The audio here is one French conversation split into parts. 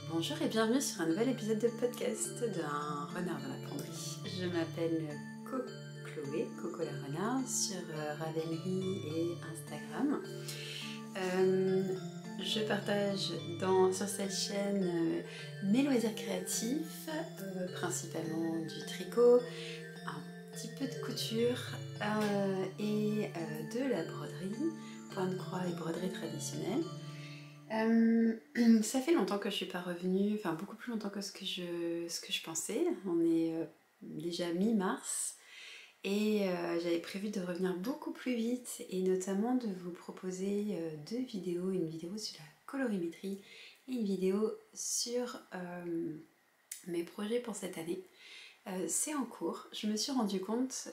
Bonjour et bienvenue sur un nouvel épisode de podcast d'un renard dans la penderie. Je m'appelle Chloé, Coco la renard, sur Ravelry et Instagram. Je partage sur cette chaîne mes loisirs créatifs, principalement du tricot, un petit peu de couture et de la broderie, point de croix et broderie traditionnelle. Ça fait longtemps que je suis pas revenue, enfin beaucoup plus longtemps que ce que je pensais. On est déjà mi-mars et j'avais prévu de revenir beaucoup plus vite et notamment de vous proposer deux vidéos, une vidéo sur la colorimétrie et une vidéo sur mes projets pour cette année. C'est en cours. Je me suis rendu compte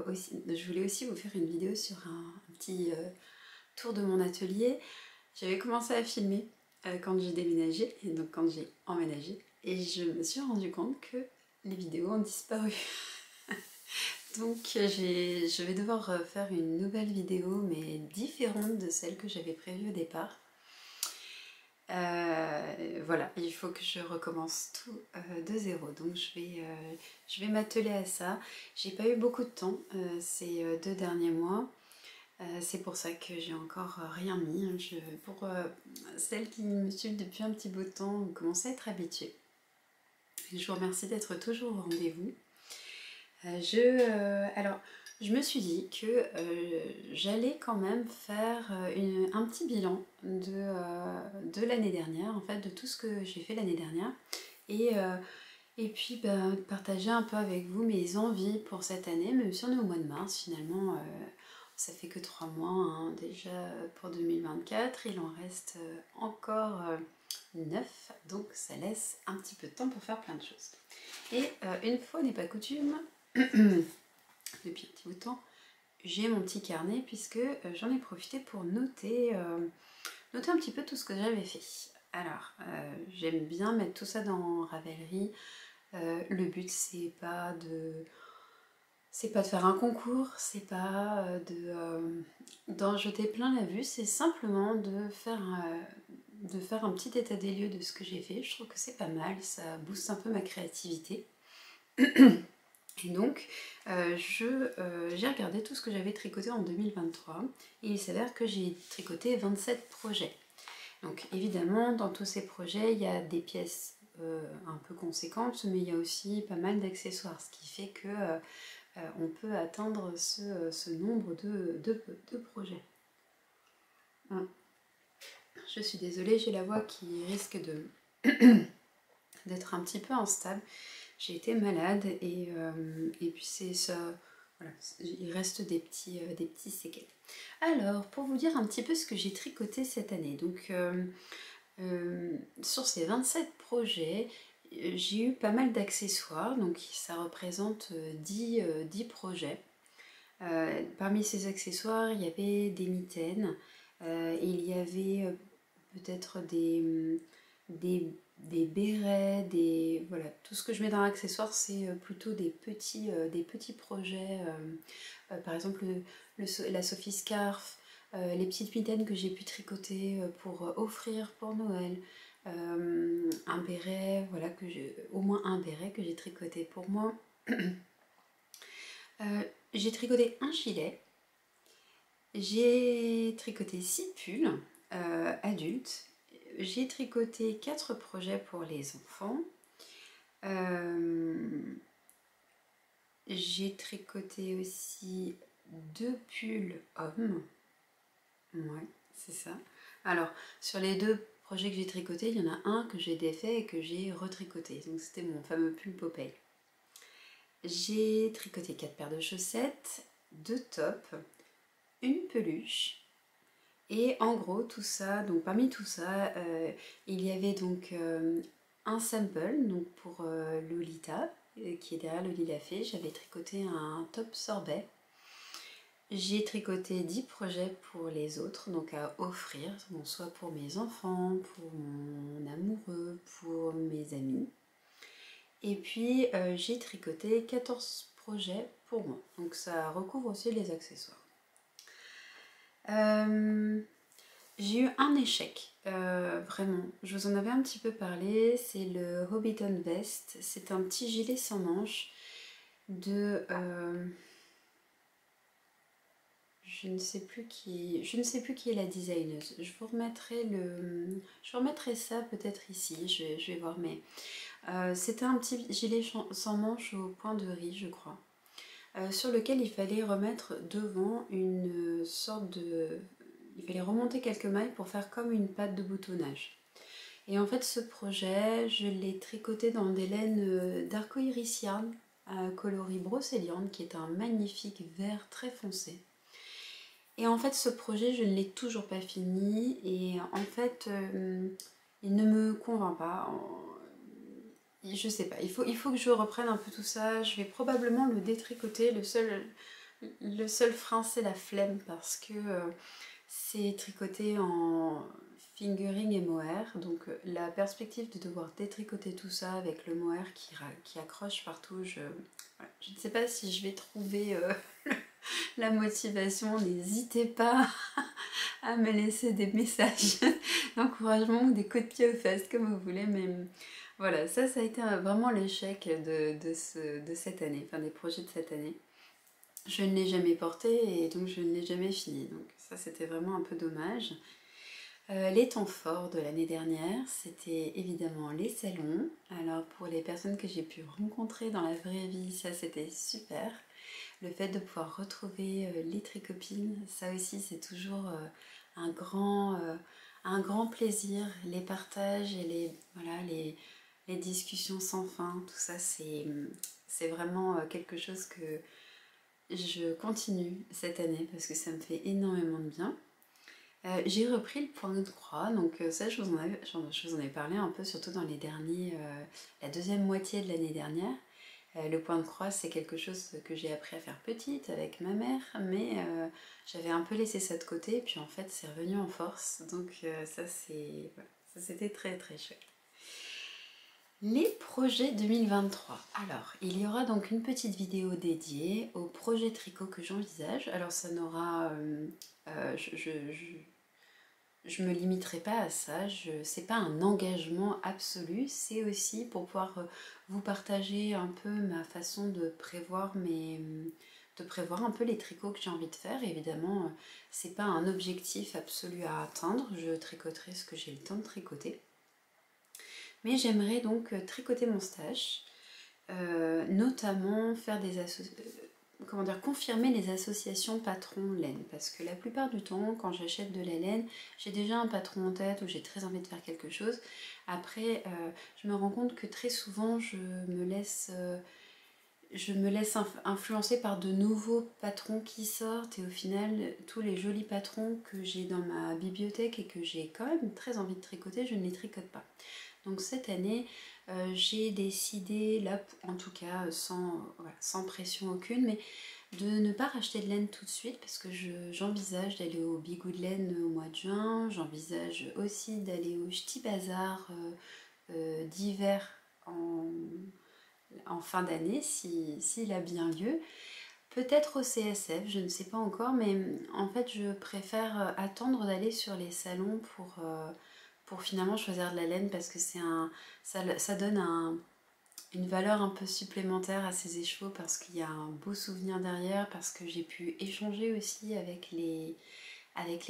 aussi, je voulais aussi vous faire une vidéo sur un petit tour de mon atelier. J'avais commencé à filmer quand j'ai déménagé, et donc quand j'ai emménagé, et je me suis rendu compte que les vidéos ont disparu. Donc je vais devoir faire une nouvelle vidéo, mais différente de celle que j'avais prévue au départ. Voilà, il faut que je recommence tout de zéro, donc je vais m'atteler à ça. J'ai pas eu beaucoup de temps ces 2 derniers mois. C'est pour ça que j'ai encore rien mis. Pour celles qui me suivent depuis un petit bout de temps, vous commencez à être habituées. Je vous remercie d'être toujours au rendez-vous. Alors, je me suis dit que j'allais quand même faire un petit bilan de l'année dernière, en fait, de tout ce que j'ai fait l'année dernière. Et puis partager un peu avec vous mes envies pour cette année, même si on est au mois de mars finalement. Ça fait que 3 mois hein, déjà pour 2024, il en reste encore 9, donc ça laisse un petit peu de temps pour faire plein de choses. Et une fois n'est pas coutume, depuis un petit bout de temps, j'ai mon petit carnet puisque j'en ai profité pour noter un petit peu tout ce que j'avais fait. Alors, j'aime bien mettre tout ça dans Ravelry. Le but c'est pas de faire un concours, c'est pas d'en jeter plein la vue, c'est simplement de faire un petit état des lieux de ce que j'ai fait. Je trouve que c'est pas mal, ça booste un peu ma créativité. Et donc, j'ai regardé tout ce que j'avais tricoté en 2023 et il s'avère que j'ai tricoté 27 projets. Donc évidemment, dans tous ces projets, il y a des pièces un peu conséquentes, mais il y a aussi pas mal d'accessoires, ce qui fait que on peut atteindre ce nombre de projets. Je suis désolée, j'ai la voix qui risque d'être un petit peu instable. J'ai été malade et puis c'est ça. Voilà, il reste des petits séquelles. Alors, pour vous dire un petit peu ce que j'ai tricoté cette année. Donc, sur ces 27 projets, j'ai eu pas mal d'accessoires. Donc, ça représente 10 projets. Parmi ces accessoires, il y avait des mitaines, il y avait peut-être des bérets, voilà, tout ce que je mets dans l'accessoire, c'est plutôt des petits projets, par exemple la Sophie Scarf, les petites mitaines que j'ai pu tricoter pour offrir pour Noël, un béret, voilà, au moins un béret que j'ai tricoté pour moi. J'ai tricoté un gilet, j'ai tricoté 6 pulls adultes, j'ai tricoté 4 projets pour les enfants, j'ai tricoté aussi 2 pulls hommes, ouais, c'est ça. Alors, sur les 2 projets que j'ai tricotés, il y en a un que j'ai défait et que j'ai retricoté, donc c'était mon fameux pull Popeye. J'ai tricoté 4 paires de chaussettes, 2 tops, une peluche et en gros tout ça, donc parmi tout ça il y avait donc un sample donc pour Lolita qui est derrière le Lila Fée. J'avais tricoté un top sorbet. J'ai tricoté 10 projets pour les autres, donc à offrir, bon, soit pour mes enfants, pour mon amoureux, pour mes amis. Et puis j'ai tricoté 14 projets pour moi, donc ça recouvre aussi les accessoires. J'ai eu un échec, vraiment. Je vous en avais un petit peu parlé, c'est le Hobbiton Vest. C'est un petit gilet sans manches de... je ne sais plus qui est la designeuse. Je vous remettrai ça peut-être ici, je vais voir. Mais c'était un petit gilet sans manches au point de riz, je crois, sur lequel il fallait remettre devant une sorte de... Il fallait remonter quelques mailles pour faire comme une patte de boutonnage. Et en fait, ce projet, je l'ai tricoté dans des laines d'Arcoiris Yarn à coloris brocéliande, qui est un magnifique vert très foncé. Et en fait, ce projet, je ne l'ai toujours pas fini. Et en fait, il ne me convainc pas. Je sais pas, il faut que je reprenne un peu tout ça. Je vais probablement le détricoter. Le seul frein, c'est la flemme parce que c'est tricoté en fingering et mohair. Donc la perspective de devoir détricoter tout ça avec le mohair qui accroche partout, je ne sais pas si je vais trouver la motivation. N'hésitez pas à me laisser des messages d'encouragement ou des coups de pied aux fesses, comme vous voulez. Mais voilà, ça a été vraiment l'échec de cette année, enfin des projets de cette année. Je ne l'ai jamais porté et donc je ne l'ai jamais fini. Donc ça, c'était vraiment un peu dommage. Les temps forts de l'année dernière, c'était évidemment les salons. Alors pour les personnes que j'ai pu rencontrer dans la vraie vie, ça c'était super. Le fait de pouvoir retrouver les tricopines, ça aussi c'est toujours un grand plaisir. Les partages et voilà, les discussions sans fin, tout ça c'est vraiment quelque chose que je continue cette année parce que ça me fait énormément de bien. J'ai repris le point de croix, donc ça je vous en ai parlé un peu, surtout dans la deuxième moitié de l'année dernière. Le point de croix, c'est quelque chose que j'ai appris à faire petite avec ma mère, mais j'avais un peu laissé ça de côté, et puis en fait c'est revenu en force, donc voilà, ça c'était très très chouette. Les projets 2023. Alors, il y aura donc une petite vidéo dédiée au projet tricot que j'envisage. Alors, ça n'aura... je me limiterai pas à ça. C'est pas un engagement absolu. C'est aussi pour pouvoir vous partager un peu ma façon de prévoir de prévoir un peu les tricots que j'ai envie de faire. Évidemment, c'est pas un objectif absolu à atteindre. Je tricoterai ce que j'ai le temps de tricoter. Mais j'aimerais donc tricoter mon stash, notamment faire confirmer les associations patron laine, parce que la plupart du temps, quand j'achète de la laine, j'ai déjà un patron en tête ou j'ai très envie de faire quelque chose. Après, je me rends compte que très souvent, je me laisse influencer par de nouveaux patrons qui sortent, et au final, tous les jolis patrons que j'ai dans ma bibliothèque et que j'ai quand même très envie de tricoter, je ne les tricote pas. Donc cette année, j'ai décidé, là en tout cas sans pression aucune, mais de ne pas racheter de laine tout de suite parce que j'envisage d'aller au Bigou de laine au mois de juin. J'envisage aussi d'aller au Ch'ti Bazar d'hiver en fin d'année s'il a bien lieu. Peut-être au CSF, je ne sais pas encore, mais en fait je préfère attendre d'aller sur les salons pour finalement choisir de la laine parce que ça donne une valeur un peu supplémentaire à ces écheveaux parce qu'il y a un beau souvenir derrière, parce que j'ai pu échanger aussi avec les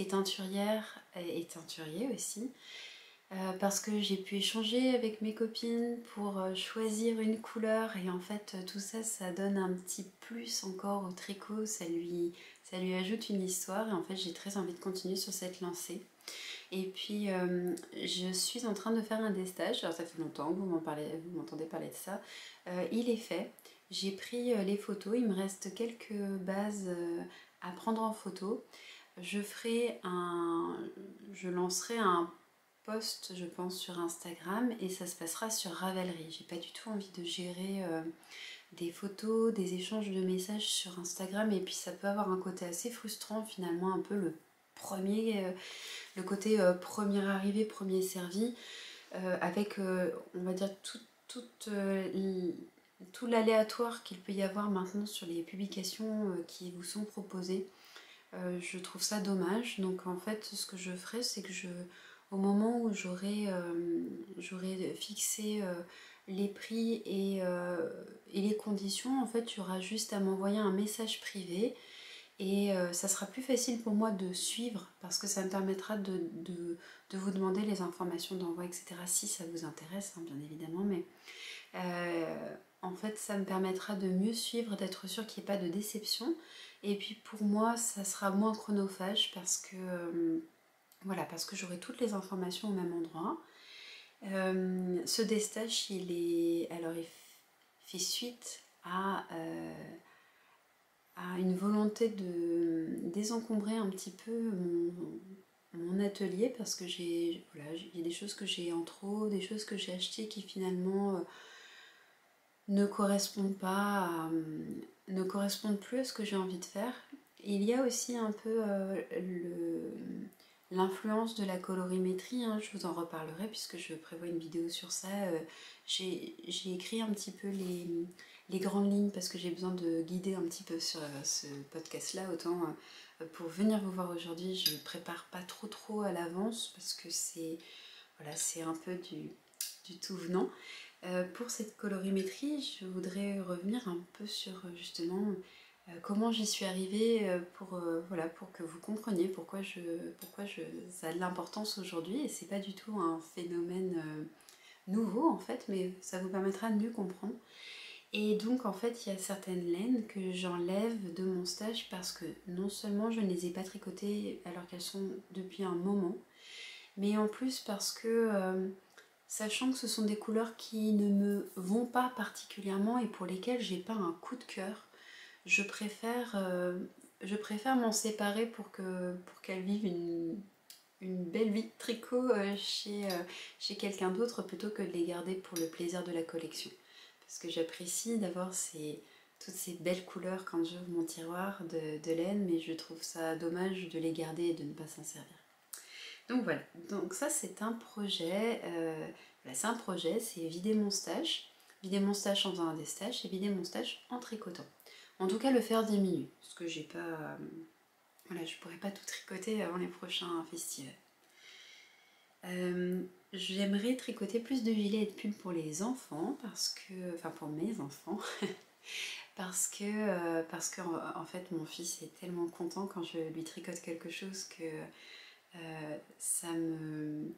teinturières et teinturiers aussi, parce que j'ai pu échanger avec mes copines pour choisir une couleur, et en fait tout ça, ça donne un petit plus encore au tricot, ça lui ajoute une histoire, et en fait j'ai très envie de continuer sur cette lancée. Et puis je suis en train de faire un destage, alors ça fait longtemps que vous m'entendez parler de ça. Il est fait, j'ai pris les photos, il me reste quelques bases à prendre en photo. Je lancerai un post, je pense, sur Instagram, et ça se passera sur Ravelry. J'ai pas du tout envie de gérer des photos, des échanges de messages sur Instagram, et puis ça peut avoir un côté assez frustrant finalement, un peu le côté premier arrivé, premier servi, avec on va dire tout l'aléatoire qu'il peut y avoir maintenant sur les publications qui vous sont proposées. Je trouve ça dommage. Donc en fait, ce que je ferai, c'est que au moment où j'aurai fixé les prix et les conditions, en fait, tu auras juste à m'envoyer un message privé et ça sera plus facile pour moi de suivre parce que ça me permettra de vous demander les informations d'envoi, etc. si ça vous intéresse, hein, bien évidemment, mais en fait ça me permettra de mieux suivre, d'être sûr qu'il n'y ait pas de déception. Et puis pour moi, ça sera moins chronophage parce que voilà, parce que j'aurai toutes les informations au même endroit. Ce destache, il fait suite à une volonté de désencombrer un petit peu mon atelier parce que il y a des choses que j'ai en trop, des choses que j'ai achetées qui finalement ne correspondent pas ne correspondent plus à ce que j'ai envie de faire. Et il y a aussi un peu l'influence de la colorimétrie, hein, je vous en reparlerai puisque je prévois une vidéo sur ça. J'ai écrit un petit peu les grandes lignes parce que j'ai besoin de guider un petit peu sur ce podcast-là. Autant pour venir vous voir aujourd'hui, je ne prépare pas trop à l'avance parce que c'est un peu du tout venant. Pour cette colorimétrie, je voudrais revenir un peu sur justement comment j'y suis arrivée pour que vous compreniez pourquoi ça a de l'importance aujourd'hui. Et c'est pas du tout un phénomène nouveau en fait, mais ça vous permettra de mieux comprendre. Et donc en fait, il y a certaines laines que j'enlève de mon stage parce que non seulement je ne les ai pas tricotées alors qu'elles sont depuis un moment, mais en plus parce que sachant que ce sont des couleurs qui ne me vont pas particulièrement et pour lesquelles j'ai pas un coup de cœur, je préfère m'en séparer pour qu'elles vivent une belle vie de tricot chez quelqu'un d'autre plutôt que de les garder pour le plaisir de la collection. Parce que j'apprécie d'avoir toutes ces belles couleurs quand j'ouvre mon tiroir de laine, mais je trouve ça dommage de les garder et de ne pas s'en servir. Donc voilà, donc ça c'est un projet, c'est vider mon stash en faisant un destage et vider mon stash en tricotant. En tout cas le faire diminuer, parce que j'ai pas, je pourrais pas tout tricoter avant les prochains festivals. J'aimerais tricoter plus de gilets et de pulls pour les enfants, pour mes enfants, parce que en fait mon fils est tellement content quand je lui tricote quelque chose que ça me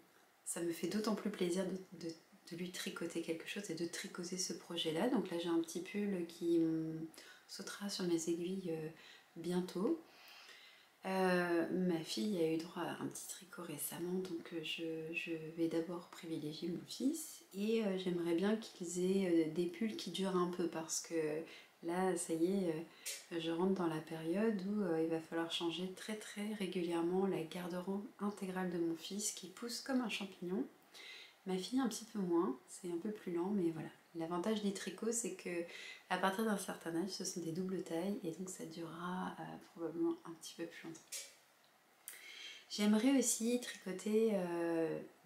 fait d'autant plus plaisir de lui tricoter quelque chose et de tricoter ce projet-là. Donc là j'ai un petit pull qui sautera sur mes aiguilles bientôt. Ma fille a eu droit à un petit tricot récemment, donc je vais d'abord privilégier mon fils et j'aimerais bien qu'ils aient des pulls qui durent un peu parce que là, ça y est, je rentre dans la période où il va falloir changer très régulièrement la garde-robe intégrale de mon fils qui pousse comme un champignon. Ma fille un petit peu moins, c'est un peu plus lent, mais voilà. L'avantage des tricots, c'est que à partir d'un certain âge, ce sont des doubles tailles et donc ça durera probablement un petit peu plus longtemps. J'aimerais aussi tricoter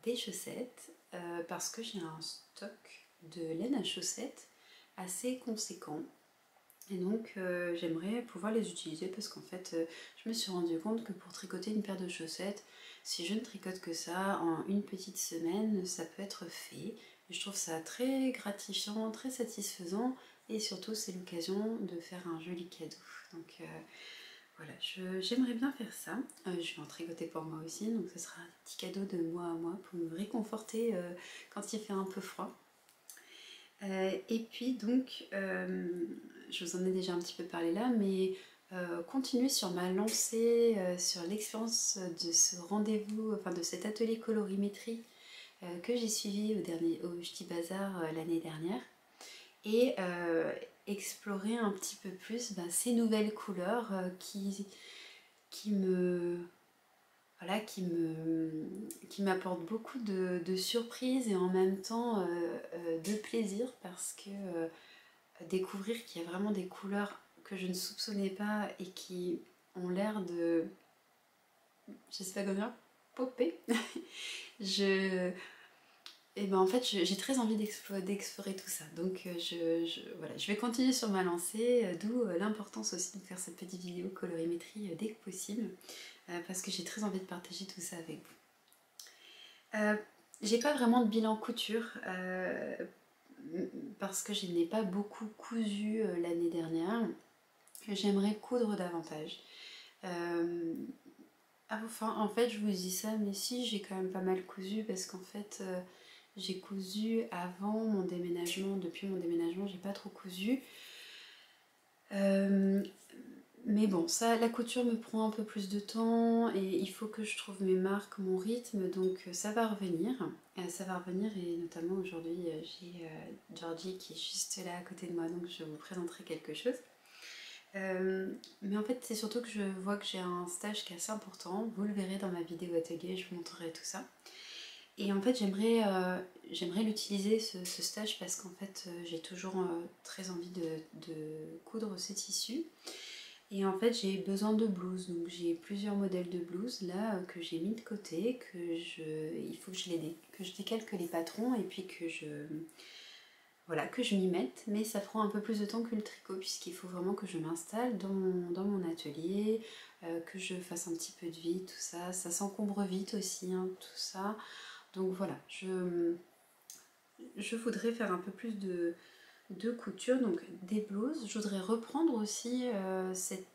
des chaussettes parce que j'ai un stock de laine à chaussettes assez conséquent. Et donc j'aimerais pouvoir les utiliser parce qu'en fait je me suis rendu compte que pour tricoter une paire de chaussettes, si je ne tricote que ça en une petite semaine, ça peut être fait. Et je trouve ça très gratifiant, très satisfaisant et surtout c'est l'occasion de faire un joli cadeau. Donc voilà, j'aimerais bien faire ça. Je vais en tricoter pour moi aussi, donc ce sera un petit cadeau de moi à moi pour me réconforter quand il fait un peu froid. Et puis donc, je vous en ai déjà un petit peu parlé là, mais continuer sur ma lancée, sur l'expérience de ce rendez-vous, enfin de cet atelier colorimétrie que j'ai suivi au Ch'ti Bazar l'année dernière, et explorer un petit peu plus ces nouvelles couleurs qui m'apporte beaucoup de surprises et en même temps de plaisir parce que découvrir qu'il y a vraiment des couleurs que je ne soupçonnais pas et qui ont l'air de, je sais pas comment dire, popper. Et ben en fait j'ai très envie d'explorer tout ça. Donc voilà, je vais continuer sur ma lancée, d'où l'importance aussi de faire cette petite vidéo colorimétrie dès que possible, parce que j'ai très envie de partager tout ça avec vous. J'ai pas vraiment de bilan couture, parce que je n'ai pas beaucoup cousu l'année dernière. J'aimerais coudre davantage. Enfin, en fait, je vous dis ça, mais si, j'ai quand même pas mal cousu parce qu'en fait, j'ai cousu avant mon déménagement. Depuis mon déménagement, j'ai pas trop cousu. Mais bon, ça, la couture me prend un peu plus de temps et il faut que je trouve mes marques, mon rythme, donc ça va revenir. Ça va revenir et notamment aujourd'hui, j'ai Georgie qui est juste là à côté de moi, donc je vous présenterai quelque chose. Mais en fait, c'est surtout que je vois que j'ai un stage qui est assez important. Vous le verrez dans ma vidéo atelier, je vous montrerai tout ça. Et en fait, j'aimerais l'utiliser ce stage parce qu'en fait, j'ai toujours très envie de coudre ce tissu. Et en fait, j'ai besoin de blouses. Donc, j'ai plusieurs modèles de blouses là que j'ai mis de côté. Il faut que que je décalque les patrons et puis voilà, que je m'y mette, mais ça prend un peu plus de temps que le tricot puisqu'il faut vraiment que je m'installe dans mon atelier, que je fasse un petit peu de vide, tout ça. Ça s'encombre vite aussi, hein, tout ça. Donc voilà, je voudrais faire un peu plus de couture, donc des blouses. Je voudrais reprendre aussi cette,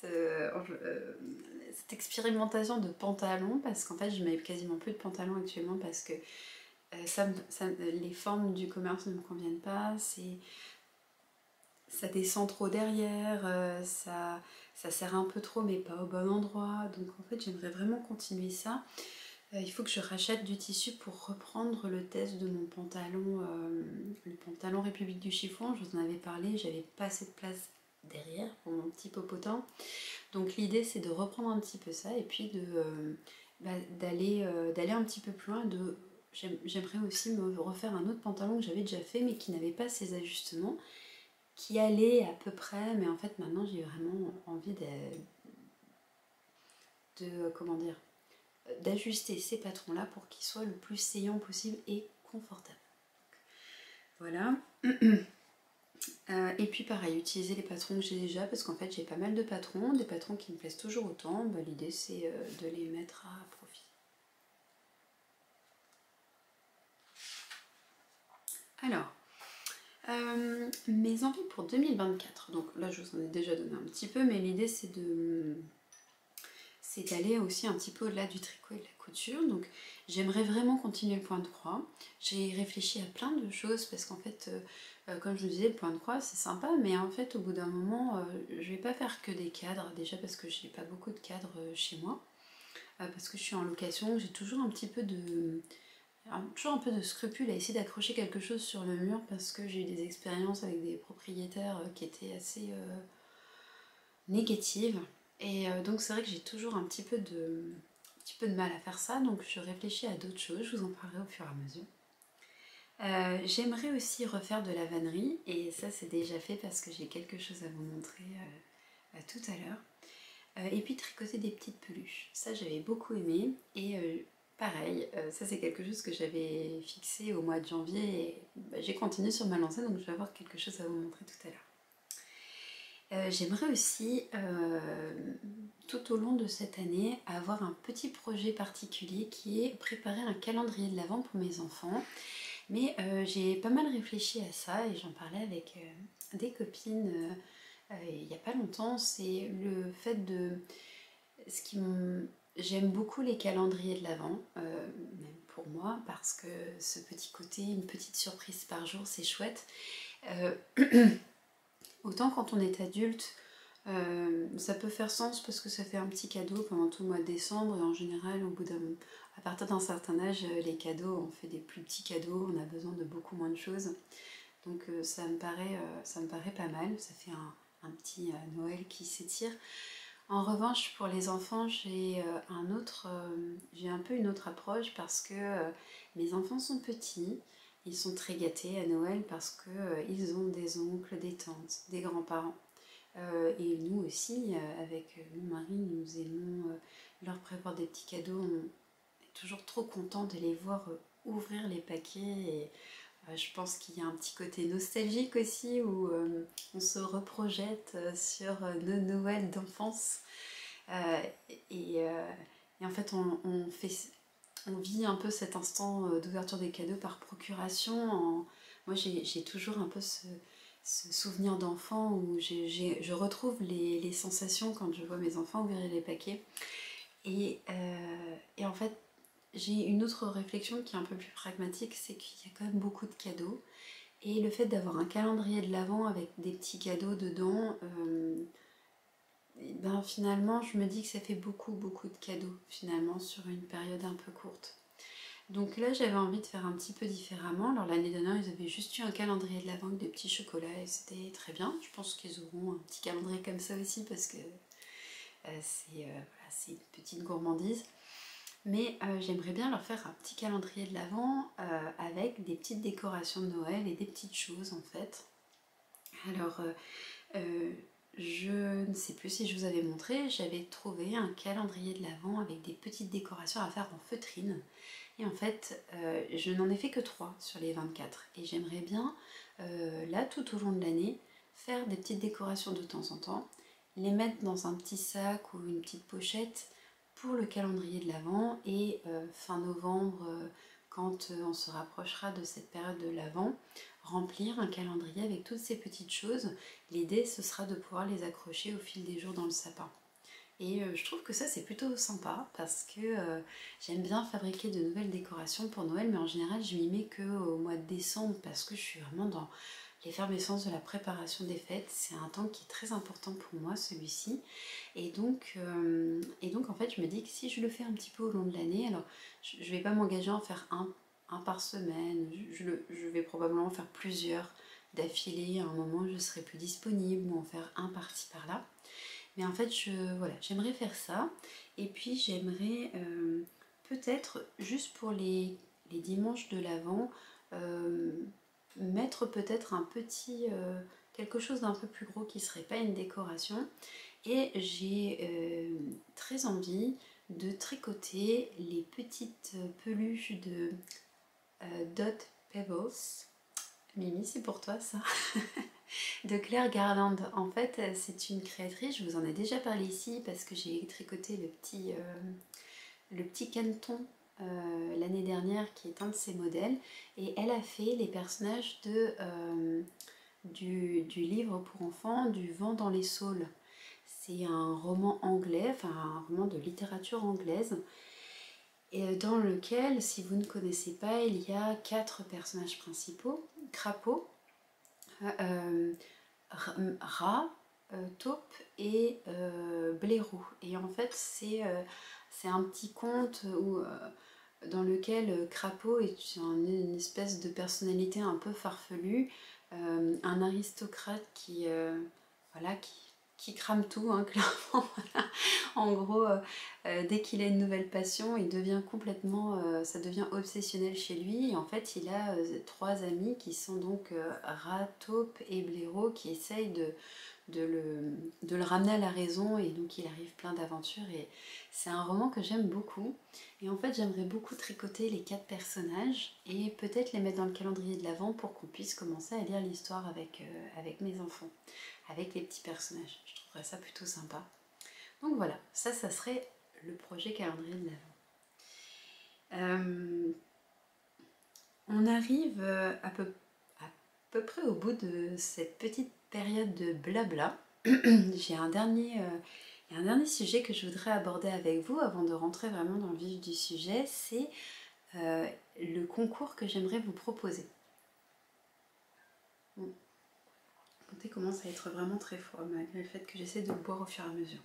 euh, euh, cette expérimentation de pantalons parce qu'en fait, je mets quasiment plus de pantalons actuellement parce que les formes du commerce ne me conviennent pas, ça descend trop derrière, ça serre un peu trop mais pas au bon endroit, donc en fait j'aimerais vraiment continuer ça. Il faut que je rachète du tissu pour reprendre le test de mon pantalon, le pantalon République du chiffon, je vous en avais parlé, j'avais pas assez de place derrière pour mon petit popotin, donc l'idée c'est de reprendre un petit peu ça et puis d'aller un petit peu plus loin. J'aimerais aussi me refaire un autre pantalon que j'avais déjà fait mais qui n'avait pas ces ajustements, qui allait à peu près, mais en fait maintenant j'ai vraiment envie comment dire, d'ajuster ces patrons là pour qu'ils soient le plus saillants possible et confortables. Voilà. Et puis pareil, utiliser les patrons que j'ai déjà parce qu'en fait j'ai pas mal de patrons, des patrons qui me plaisent toujours autant. Bah, l'idée c'est de les mettre à profit. Alors, mes envies pour 2024, donc là je vous en ai déjà donné un petit peu, mais l'idée c'est d'aller aussi un petit peu au-delà du tricot et de la couture. Donc j'aimerais vraiment continuer le point de croix. J'ai réfléchi à plein de choses parce qu'en fait, comme je vous disais, le point de croix c'est sympa, mais en fait au bout d'un moment, je vais pas faire que des cadres, déjà parce que j'ai pas beaucoup de cadres chez moi, parce que je suis en location, j'ai toujours un petit peu toujours un peu de scrupule à essayer d'accrocher quelque chose sur le mur parce que j'ai eu des expériences avec des propriétaires qui étaient assez négatives. Et donc c'est vrai que j'ai toujours un petit peu de mal à faire ça, donc je réfléchis à d'autres choses, je vous en parlerai au fur et à mesure. J'aimerais aussi refaire de la vannerie, et ça c'est déjà fait parce que j'ai quelque chose à vous montrer tout à l'heure. Et puis tricoter des petites peluches, ça j'avais beaucoup aimé, et pareil, ça c'est quelque chose que j'avais fixé au mois de janvier, et j'ai continué sur ma lancée, donc je vais avoir quelque chose à vous montrer tout à l'heure. J'aimerais aussi, tout au long de cette année, avoir un petit projet particulier qui est préparer un calendrier de l'Avent pour mes enfants. Mais j'ai pas mal réfléchi à ça et j'en parlais avec des copines il n'y a pas longtemps. C'est le fait de... J'aime beaucoup les calendriers de l'Avent, même pour moi, parce que ce petit côté, une petite surprise par jour, c'est chouette. Autant quand on est adulte, ça peut faire sens parce que ça fait un petit cadeau pendant tout le mois de décembre et en général à partir d'un certain âge, les cadeaux, on fait des plus petits cadeaux, on a besoin de beaucoup moins de choses. Donc ça me paraît pas mal, ça fait un petit Noël qui s'étire. En revanche, pour les enfants, j'ai un peu une autre approche parce que mes enfants sont petits, ils sont très gâtés à Noël parce qu'ils ont des oncles, des tantes, des grands-parents. Et nous aussi, avec mon mari, nous aimons leur prévoir des petits cadeaux. On est toujours trop contente de les voir ouvrir les paquets. Et je pense qu'il y a un petit côté nostalgique aussi où on se reprojette sur nos Noëls d'enfance. Euh, et, euh, et en fait, on vit un peu cet instant d'ouverture des cadeaux par procuration. Moi, j'ai toujours un peu ce souvenir d'enfant où je retrouve les sensations quand je vois mes enfants ouvrir les paquets. Et en fait, j'ai une autre réflexion qui est un peu plus pragmatique, c'est qu'il y a quand même beaucoup de cadeaux. Et le fait d'avoir un calendrier de l'Avent avec des petits cadeaux dedans, et ben finalement, je me dis que ça fait beaucoup de cadeaux finalement sur une période un peu courte. Donc là, j'avais envie de faire un petit peu différemment. Alors l'année dernière, ils avaient juste eu un calendrier de l'Avent avec des petits chocolats et c'était très bien. Je pense qu'ils auront un petit calendrier comme ça aussi parce que c'est une petite gourmandise. Mais j'aimerais bien leur faire un petit calendrier de l'Avent avec des petites décorations de Noël et des petites choses en fait. Alors, je ne sais plus si je vous avais montré, j'avais trouvé un calendrier de l'Avent avec des petites décorations à faire en feutrine. Et en fait, je n'en ai fait que 3 sur les 24. Et j'aimerais bien, là, tout au long de l'année, faire des petites décorations de temps en temps, les mettre dans un petit sac ou une petite pochette pour le calendrier de l'Avent. Et fin novembre, quand on se rapprochera de cette période de l'Avent, remplir un calendrier avec toutes ces petites choses. L'idée, ce sera de pouvoir les accrocher au fil des jours dans le sapin. Et je trouve que ça c'est plutôt sympa parce que j'aime bien fabriquer de nouvelles décorations pour Noël, mais en général je m'y mets qu'au mois de décembre parce que je suis vraiment dans l'effervescence de la préparation des fêtes. C'est un temps qui est très important pour moi, celui-ci. Et donc en fait je me dis que si je le fais un petit peu au long de l'année, alors je ne vais pas m'engager à en faire un par semaine, je vais probablement en faire plusieurs d'affilée. À un moment je serai plus disponible ou en faire un par-ci par-là. Mais en fait, voilà, j'aimerais faire ça. Et puis j'aimerais peut-être, juste pour les dimanches de l'Avent, euh, mettre peut-être un petit... quelque chose d'un peu plus gros qui ne serait pas une décoration. Et j'ai très envie de tricoter les petites peluches de Dot Pebbles. Mimi, c'est pour toi ça. De Claire Garland. En fait, c'est une créatrice, je vous en ai déjà parlé ici parce que j'ai tricoté le petit canton l'année dernière qui est un de ses modèles. Et elle a fait les personnages du livre pour enfants Du vent dans les saules. C'est un roman anglais, enfin un roman de littérature anglaise, et dans lequel, si vous ne connaissez pas, il y a 4 personnages principaux. Crapaud, rat, taupe et blaireau. Et en fait, c'est un petit conte dans lequel Crapaud est une espèce de personnalité un peu farfelue, un aristocrate voilà, qui crame tout, hein, clairement. En gros, dès qu'il a une nouvelle passion, il devient complètement, ça devient obsessionnel chez lui. Et en fait, il a 3 amis qui sont donc Rat, Taupe et Blaireau qui essayent de le ramener à la raison. Et donc, il arrive plein d'aventures. Et c'est un roman que j'aime beaucoup. Et en fait, j'aimerais beaucoup tricoter les 4 personnages et peut-être les mettre dans le calendrier de l'Avent pour qu'on puisse commencer à lire l'histoire avec mes enfants, avec les petits personnages. Je trouverais ça plutôt sympa. Donc voilà, ça serait le projet calendrier de l'Avent. On arrive à peu près au bout de cette petite période de blabla. J'ai un dernier sujet que je voudrais aborder avec vous avant de rentrer vraiment dans le vif du sujet, c'est le concours que j'aimerais vous proposer. Bon, le thé commence à être vraiment très froid malgré le fait que j'essaie de le boire au fur et à mesure.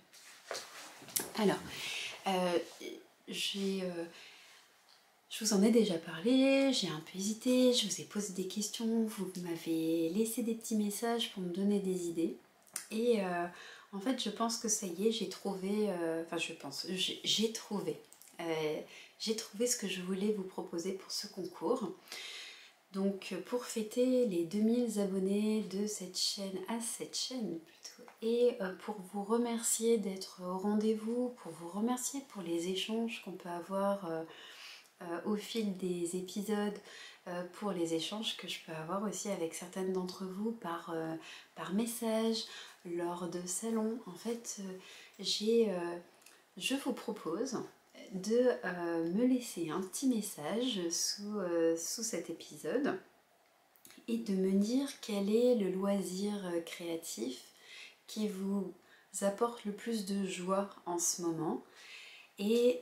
Alors, je vous en ai déjà parlé, j'ai un peu hésité, je vous ai posé des questions, vous m'avez laissé des petits messages pour me donner des idées. Et en fait, je pense que ça y est, j'ai trouvé, j'ai trouvé ce que je voulais vous proposer pour ce concours. Donc, pour fêter les 2000 abonnés de cette chaîne, plutôt, et pour vous remercier d'être au rendez-vous, pour vous remercier pour les échanges qu'on peut avoir au fil des épisodes pour les échanges que je peux avoir aussi avec certaines d'entre vous par message, lors de salons. En fait, je vous propose de me laisser un petit message sous cet épisode et de me dire quel est le loisir créatif qui vous apporte le plus de joie en ce moment. Et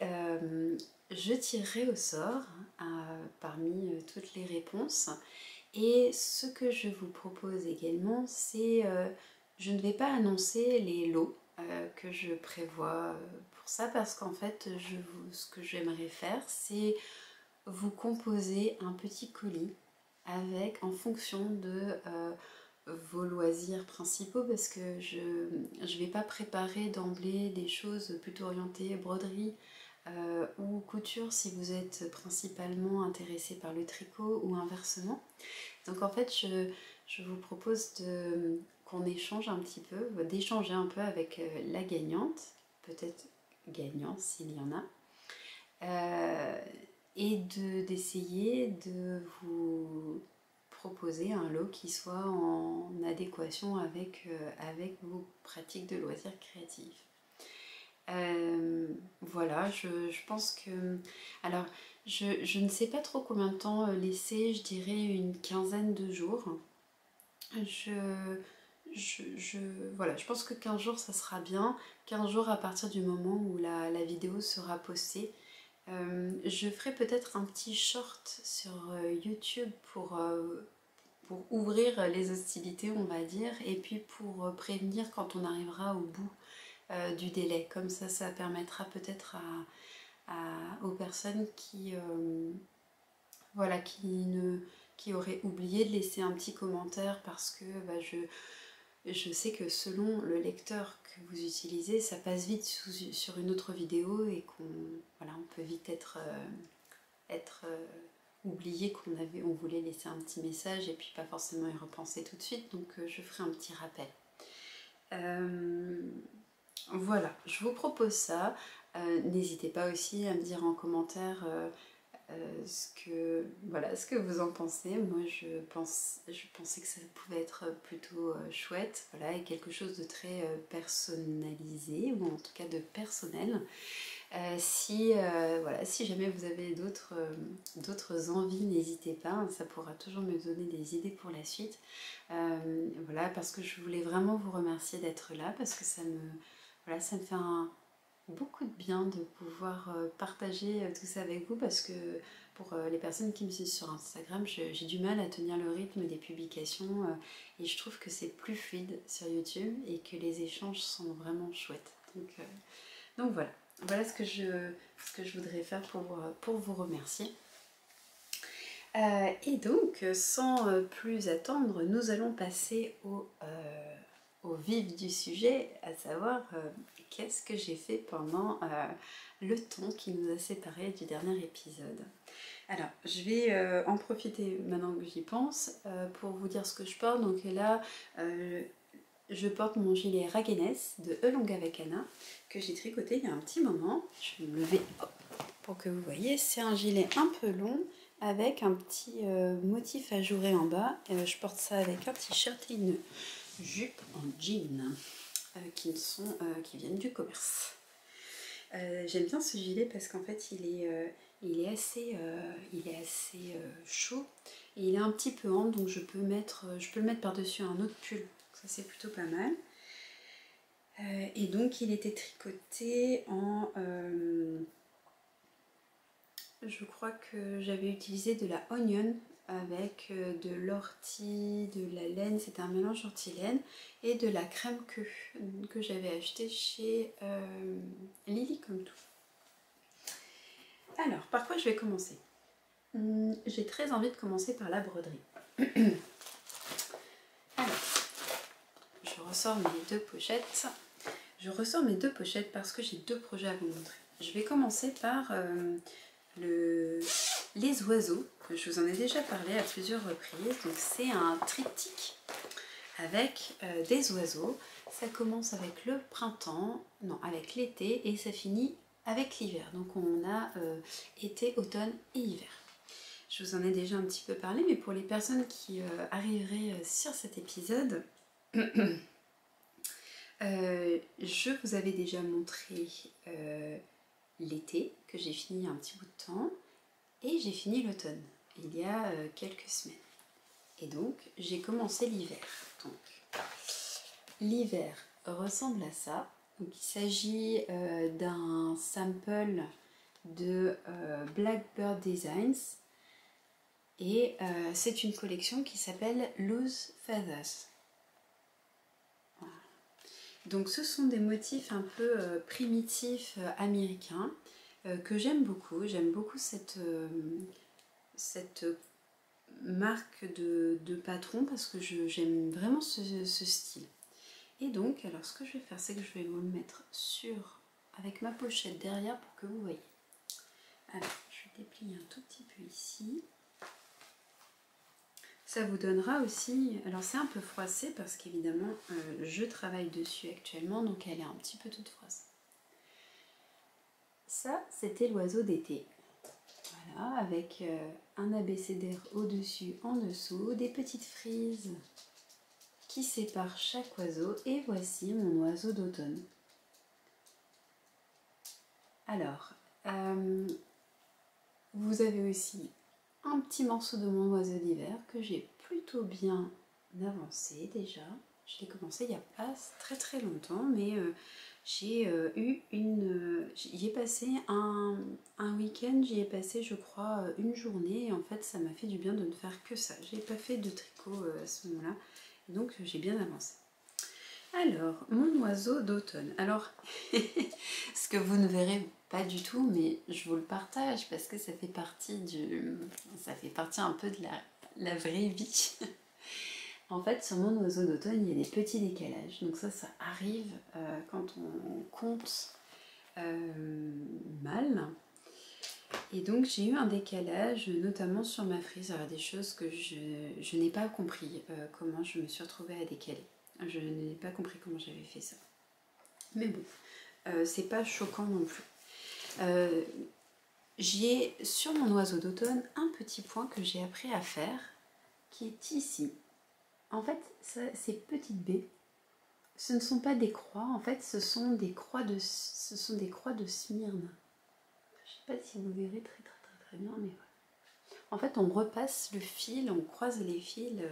je tirerai au sort parmi toutes les réponses. Et ce que je vous propose également, c'est je ne vais pas annoncer les lots que je prévois pour ça, parce qu'en fait, ce que j'aimerais faire, c'est vous composer un petit colis en fonction de vos loisirs principaux, parce que je ne vais pas préparer d'emblée des choses plutôt orientées broderie ou couture si vous êtes principalement intéressé par le tricot ou inversement. Donc en fait je vous propose qu'on échange un petit peu, d'échanger un peu avec la gagnante, peut-être gagnant s'il y en a, et d'essayer de vous proposer un lot qui soit en adéquation avec vos pratiques de loisirs créatifs. Voilà, je pense que... Alors, je ne sais pas trop combien de temps laisser, je dirais une quinzaine de jours. Voilà, je pense que 15 jours ça sera bien. 15 jours à partir du moment où la vidéo sera postée. Je ferai peut-être un petit short sur YouTube pour ouvrir les hostilités, on va dire, et puis pour prévenir quand on arrivera au bout du délai. Comme ça permettra peut-être aux personnes voilà, qui auraient oublié de laisser un petit commentaire, parce que je sais que selon le lecteur que vous utilisez, ça passe vite sur une autre vidéo et on peut vite être oublié qu'on voulait laisser un petit message et puis pas forcément y repenser tout de suite. Donc je ferai un petit rappel. Voilà, je vous propose ça. N'hésitez pas aussi à me dire en commentaire ce que vous en pensez. Moi je pensais que ça pouvait être plutôt chouette, voilà, et quelque chose de très personnalisé, ou en tout cas de personnel. Si jamais vous avez d'autres envies, n'hésitez pas, hein, ça pourra toujours me donner des idées pour la suite. Voilà, parce que je voulais vraiment vous remercier d'être là, parce que ça me fait beaucoup de bien de pouvoir partager tout ça avec vous, parce que pour les personnes qui me suivent sur Instagram, j'ai du mal à tenir le rythme des publications et je trouve que c'est plus fluide sur YouTube et que les échanges sont vraiment chouettes. Donc voilà. Voilà ce que je voudrais faire pour vous remercier. Et donc, sans plus attendre, nous allons passer au vif du sujet, à savoir qu'est-ce que j'ai fait pendant le temps qui nous a séparés du dernier épisode. Alors, je vais en profiter maintenant que j'y pense pour vous dire ce que je porte. Donc là, je porte mon gilet Raguenes de E Longa avec Anna, que j'ai tricoté il y a un petit moment. Je vais me lever pour que vous voyez. C'est un gilet un peu long avec un petit motif ajouré en bas. Je porte ça avec un t-shirt et une jupe en jean qui viennent du commerce. J'aime bien ce gilet parce qu'en fait il est assez chaud et il est un petit peu ample, donc je peux le mettre par-dessus un autre pull. Ça c'est plutôt pas mal. Et donc il était tricoté en... je crois que j'avais utilisé de la onion avec de l'ortie, de la laine, c'était un mélange ortie-laine, et de la crème que j'avais acheté chez Lily comme tout. Alors, par quoi je vais commencer? J'ai très envie de commencer par la broderie. Alors, je ressors mes deux pochettes. Parce que j'ai deux projets à vous montrer. Je vais commencer par les oiseaux. Je vous en ai déjà parlé à plusieurs reprises. Donc c'est un triptyque avec des oiseaux. Ça commence avec le printemps, non, avec l'été, et ça finit avec l'hiver. Donc on a été, automne et hiver. Je vous en ai déjà un petit peu parlé, mais pour les personnes qui arriveraient sur cet épisode, je vous avais déjà montré l'été, que j'ai fini un petit bout de temps, et j'ai fini l'automne, il y a quelques semaines. Et donc, j'ai commencé l'hiver. Donc, l'hiver ressemble à ça. Donc, il s'agit d'un sample de Blackbird Designs. Et c'est une collection qui s'appelle Loose Feathers. Voilà. Donc, ce sont des motifs un peu primitifs américains que j'aime beaucoup. J'aime beaucoup cette marque de patron parce que j'aime vraiment ce style. Et donc, alors ce que je vais faire, c'est que je vais vous le mettre avec ma pochette derrière pour que vous voyez. Alors, je vais déplier un tout petit peu ici. Ça vous donnera aussi, alors c'est un peu froissé parce qu'évidemment je travaille dessus actuellement, donc elle est un petit peu toute froissée. Ça, c'était l'oiseau d'été. Voilà, avec un abécédaire au-dessus, en dessous, des petites frises qui séparent chaque oiseau. Et voici mon oiseau d'automne. Alors, vous avez aussi un petit morceau de mon oiseau d'hiver que j'ai plutôt bien avancé déjà. Je l'ai commencé il n'y a pas très très longtemps, mais j'ai j'y ai passé un week-end, j'y ai passé je crois une journée, et en fait ça m'a fait du bien de ne faire que ça. J'ai pas fait de tricot à ce moment-là, donc j'ai bien avancé. Alors, mon oiseau d'automne. Alors, ce que vous ne verrez pas du tout, mais je vous le partage parce que ça fait partie un peu de la vraie vie. En fait, sur mon oiseau d'automne, il y a des petits décalages. Donc ça arrive quand on compte mal. Et donc j'ai eu un décalage, notamment sur ma frise. Alors des choses que je n'ai pas compris, comment je me suis retrouvée à décaler. Je n'ai pas compris comment j'avais fait ça. Mais bon, c'est pas choquant non plus. J'y ai sur mon oiseau d'automne un petit point que j'ai appris à faire, qui est ici. En fait, ces petites baies, ce ne sont pas des croix, en fait, ce sont des croix de Smyrne. Je ne sais pas si vous verrez très bien, mais voilà. En fait, on repasse le fil, on croise les fils,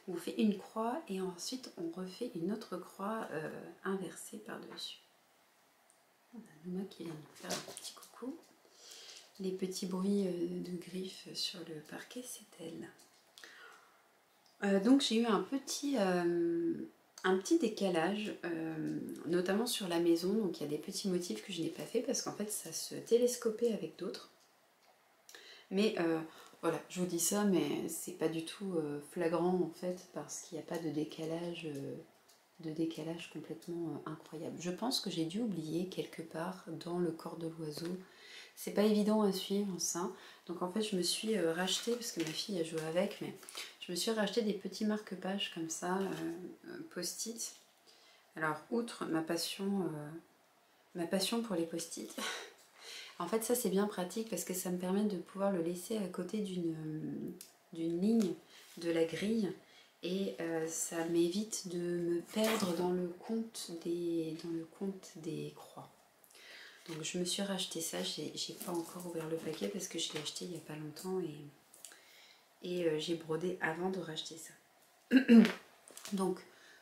on fait une croix et ensuite on refait une autre croix inversée par-dessus. On a Nouma qui vient nous faire un petit coucou. Les petits bruits de griffes sur le parquet, c'est elle. Donc j'ai eu un petit décalage, notamment sur la maison. Donc il y a des petits motifs que je n'ai pas fait parce qu'en fait ça se télescopait avec d'autres. Mais voilà, je vous dis ça, mais c'est pas du tout flagrant en fait parce qu'il n'y a pas de décalage complètement incroyable. Je pense que j'ai dû oublier quelque part dans le corps de l'oiseau. C'est pas évident à suivre ça. Donc en fait je me suis racheté, parce que ma fille a joué avec, mais je me suis racheté des petits marque-pages comme ça, post-it. Alors outre ma passion pour les post-it, en fait ça c'est bien pratique parce que ça me permet de pouvoir le laisser à côté d'une ligne de la grille. Et ça m'évite de me perdre dans le compte des croix. Donc je me suis racheté ça, j'ai pas encore ouvert le paquet parce que je l'ai acheté il n'y a pas longtemps et j'ai brodé avant de racheter ça. Donc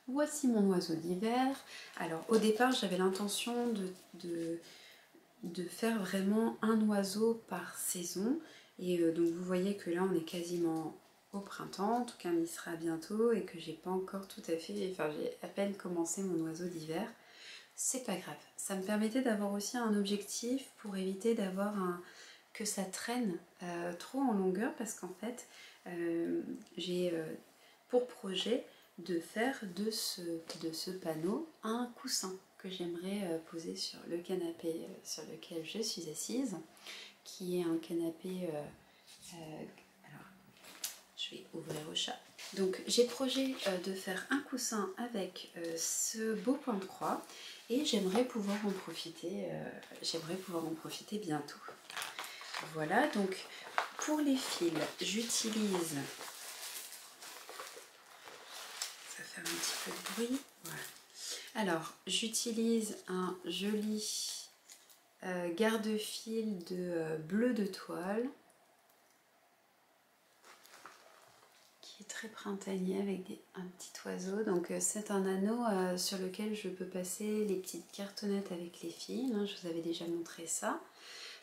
voici mon oiseau d'hiver. Alors au départ j'avais l'intention de faire vraiment un oiseau par saison. Et donc vous voyez que là on est quasiment au printemps, en tout cas on y sera bientôt, et que j'ai pas encore tout à fait, enfin j'ai à peine commencé mon oiseau d'hiver. C'est pas grave, ça me permettait d'avoir aussi un objectif pour éviter d'avoir que ça traîne trop en longueur, parce qu'en fait j'ai pour projet de faire de ce panneau un coussin que j'aimerais poser sur le canapé sur lequel je suis assise, qui est un canapé alors je vais ouvrir au chat. Donc j'ai projet de faire un coussin avec ce beau point de croix, et j'aimerais pouvoir en profiter, bientôt. Voilà, donc pour les fils, j'utilise, ça fait un petit peu de bruit, voilà. Alors, j'utilise un joli garde-fil de bleu de toile, qui est très printanier avec un petit oiseau. Donc c'est un anneau sur lequel je peux passer les petites cartonnettes avec les fils, hein, je vous avais déjà montré ça.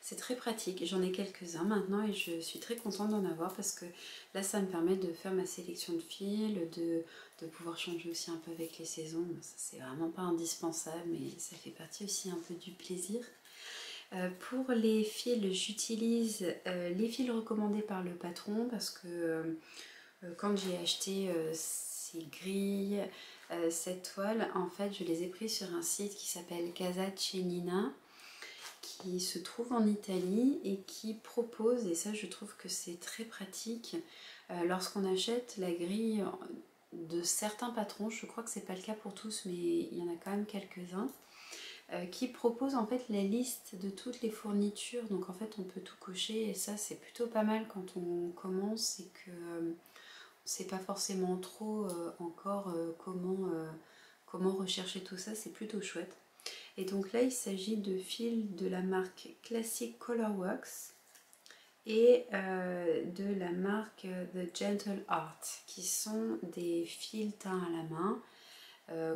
C'est très pratique, j'en ai quelques-uns maintenant et je suis très contente d'en avoir parce que là ça me permet de faire ma sélection de fils, de pouvoir changer aussi un peu avec les saisons. Ça c'est vraiment pas indispensable mais ça fait partie aussi un peu du plaisir. Pour les fils, j'utilise les fils recommandés par le patron parce que quand j'ai acheté ces grilles, cette toile, en fait je les ai pris sur un site qui s'appelle Casa Cenina, qui se trouve en Italie et qui propose, et ça je trouve que c'est très pratique, lorsqu'on achète la grille de certains patrons, je crois que c'est pas le cas pour tous mais il y en a quand même quelques-uns, qui propose en fait la liste de toutes les fournitures, donc en fait on peut tout cocher et ça c'est plutôt pas mal quand on commence et que on sait pas forcément trop encore comment rechercher tout ça, c'est plutôt chouette. Et donc là il s'agit de fils de la marque Classic Colorworks et de la marque The Gentle Art, qui sont des fils teints à la main,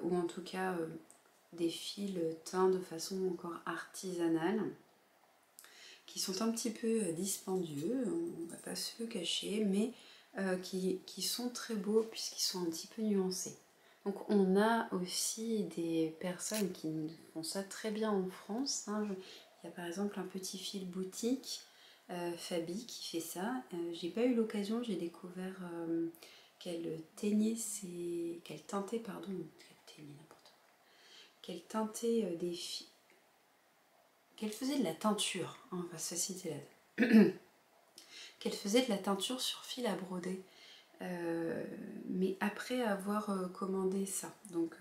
ou en tout cas des fils teints de façon encore artisanale, qui sont un petit peu dispendieux, on ne va pas se le cacher, mais qui sont très beaux puisqu'ils sont un petit peu nuancés. Donc on a aussi des personnes qui font ça très bien en France, hein. Il y a par exemple un petit fil boutique, Fabi, qui fait ça. J'ai pas eu l'occasion, j'ai découvert qu'elle qu'elle teintait, pardon, qu'elle teintait des fils, qu'elle faisait de la teinture, hein, on va se citer là, qu'elle faisait de la teinture sur fil à broder. Mais après avoir commandé ça, donc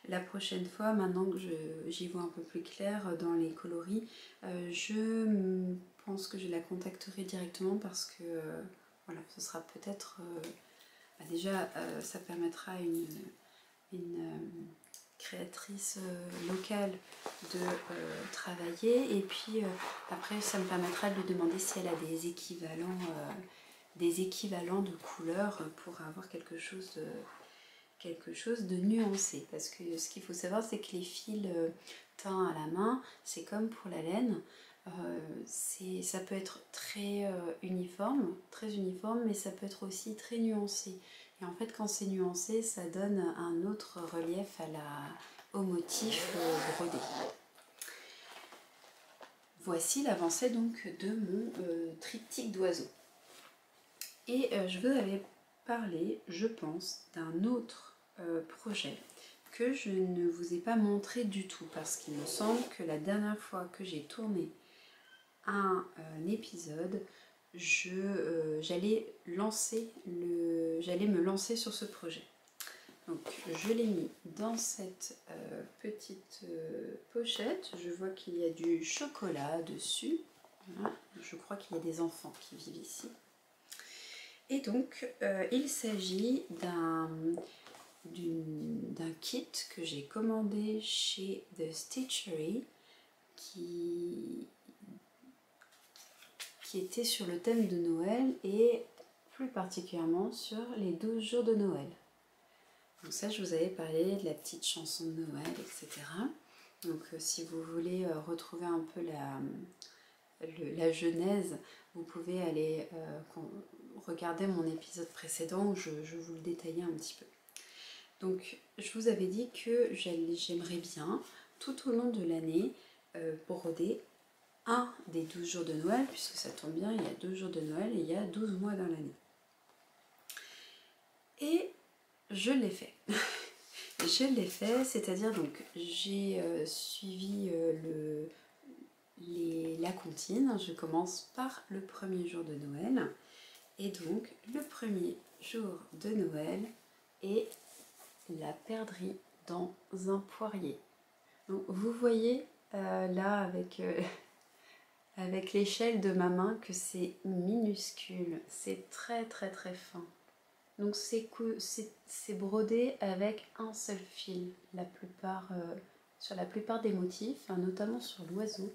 la prochaine fois, maintenant que j'y vois un peu plus clair dans les coloris, je pense que je la contacterai directement parce que voilà, ce sera peut-être déjà ça permettra à une créatrice locale de travailler, et puis après ça me permettra de lui demander si elle a des équivalents de couleurs pour avoir quelque chose de nuancé, parce que ce qu'il faut savoir c'est que les fils teints à la main, c'est comme pour la laine, ça peut être très uniforme, mais ça peut être aussi très nuancé, et en fait quand c'est nuancé ça donne un autre relief au motif brodé. Voici l'avancée donc de mon triptyque d'oiseaux. Et je vous avais parlé, je pense, d'un autre projet que je ne vous ai pas montré du tout, parce qu'il me semble que la dernière fois que j'ai tourné un épisode, j'allais me lancer sur ce projet. Donc je l'ai mis dans cette petite pochette. Je vois qu'il y a du chocolat dessus. Voilà. Je crois qu'il y a des enfants qui vivent ici. Et donc il s'agit d'un kit que j'ai commandé chez The Stitchery, qui était sur le thème de Noël et plus particulièrement sur les 12 jours de Noël. Donc ça, je vous avais parlé de la petite chanson de Noël, etc. Donc si vous voulez retrouver un peu la genèse, vous pouvez aller regarder mon épisode précédent où je vous le détaillais un petit peu. Donc je vous avais dit que j'aimerais bien tout au long de l'année broder un des 12 jours de Noël, puisque ça tombe bien, il y a 12 jours de Noël et il y a 12 mois dans l'année. Et je l'ai fait. Je l'ai fait, c'est-à-dire donc j'ai suivi la comptine. Je commence par le premier jour de Noël, et donc le premier jour de Noël est la perdrix dans un poirier. Donc vous voyez là avec l'échelle de ma main que c'est minuscule, c'est très très très fin. Donc c'est brodé avec un seul fil sur la plupart des motifs, hein, notamment sur l'oiseau.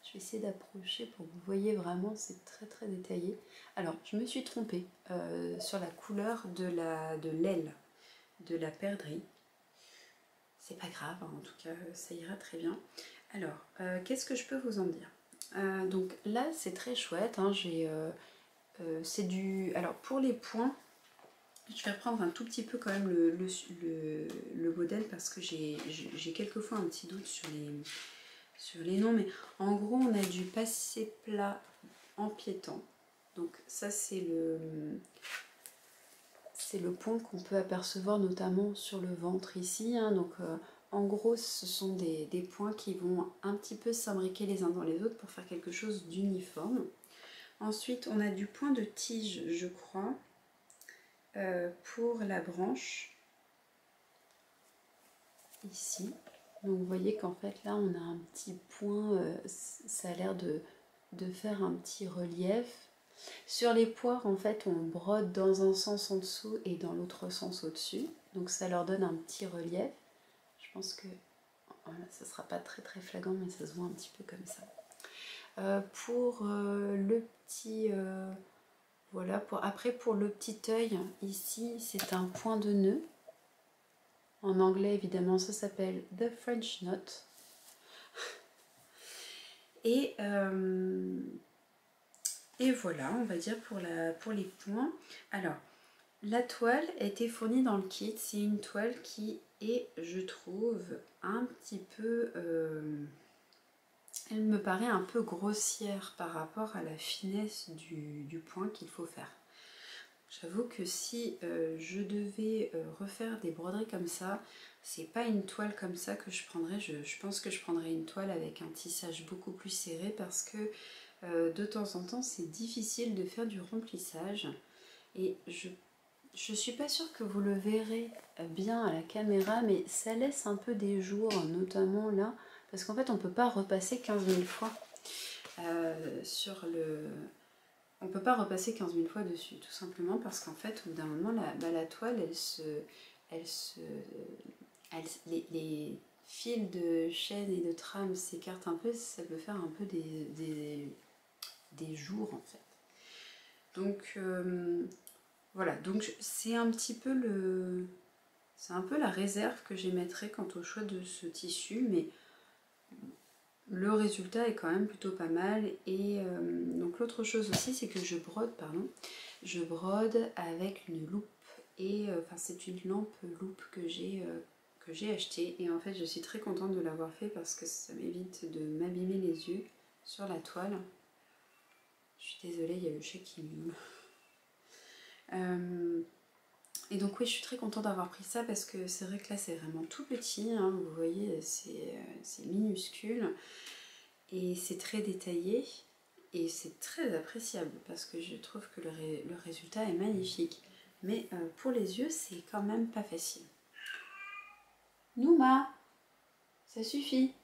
Je vais essayer d'approcher pour que vous voyez vraiment, c'est très très détaillé. Alors je me suis trompée sur la couleur de l'aile de la perdrix. C'est pas grave, hein, en tout cas ça ira très bien. Alors qu'est-ce que je peux vous en dire? Donc là c'est très chouette, hein, c'est du... Alors pour les points, je vais reprendre un tout petit peu quand même le modèle parce que j'ai quelquefois un petit doute sur les noms, mais en gros on a du passé plat empiétant. Donc ça c'est le point qu'on peut apercevoir notamment sur le ventre ici, hein. Donc en gros ce sont des points qui vont un petit peu s'imbriquer les uns dans les autres pour faire quelque chose d'uniforme. Ensuite on a du point de tige, je crois, pour la branche ici. Donc vous voyez qu'en fait là on a un petit point, ça a l'air de faire un petit relief. Sur les poires en fait on brode dans un sens en dessous et dans l'autre sens au-dessus, donc ça leur donne un petit relief. Je pense que voilà, ça sera pas très très flagrant mais ça se voit un petit peu comme ça. Pour le petit voilà, après pour le petit œil ici c'est un point de nœud. En anglais, évidemment, ça s'appelle The French Knot. Et voilà, on va dire pour les points. Alors, la toile a été fournie dans le kit. C'est une toile qui est, je trouve, un petit peu... elle me paraît un peu grossière par rapport à la finesse du point qu'il faut faire. J'avoue que si je devais refaire des broderies comme ça, c'est pas une toile comme ça que je prendrais. Je pense que je prendrais une toile avec un tissage beaucoup plus serré parce que de temps en temps c'est difficile de faire du remplissage et je suis pas sûre que vous le verrez bien à la caméra, mais ça laisse un peu des jours, notamment là, parce qu'en fait on peut pas repasser 15 000 fois sur le... On ne peut pas repasser 15 000 fois dessus, tout simplement parce qu'en fait, au bout d'un moment, la toile, les fils de chaîne et de trame s'écartent un peu, ça peut faire un peu des jours en fait. Donc voilà, donc c'est un petit peu c'est un peu la réserve que j'émettrais quant au choix de ce tissu, mais le résultat est quand même plutôt pas mal. Et donc l'autre chose aussi, c'est que je brode avec une loupe. Et enfin c'est une lampe loupe que j'ai achetée. Et en fait je suis très contente de l'avoir fait parce que ça m'évite de m'abîmer les yeux sur la toile. Je suis désolée, il y a le chat qui miaule. Et donc oui, je suis très contente d'avoir pris ça parce que c'est vrai que là c'est vraiment tout petit, hein, vous voyez, c'est minuscule et c'est très détaillé et c'est très appréciable parce que je trouve que le résultat est magnifique. Mais pour les yeux, c'est quand même pas facile. Nouma, ça suffit.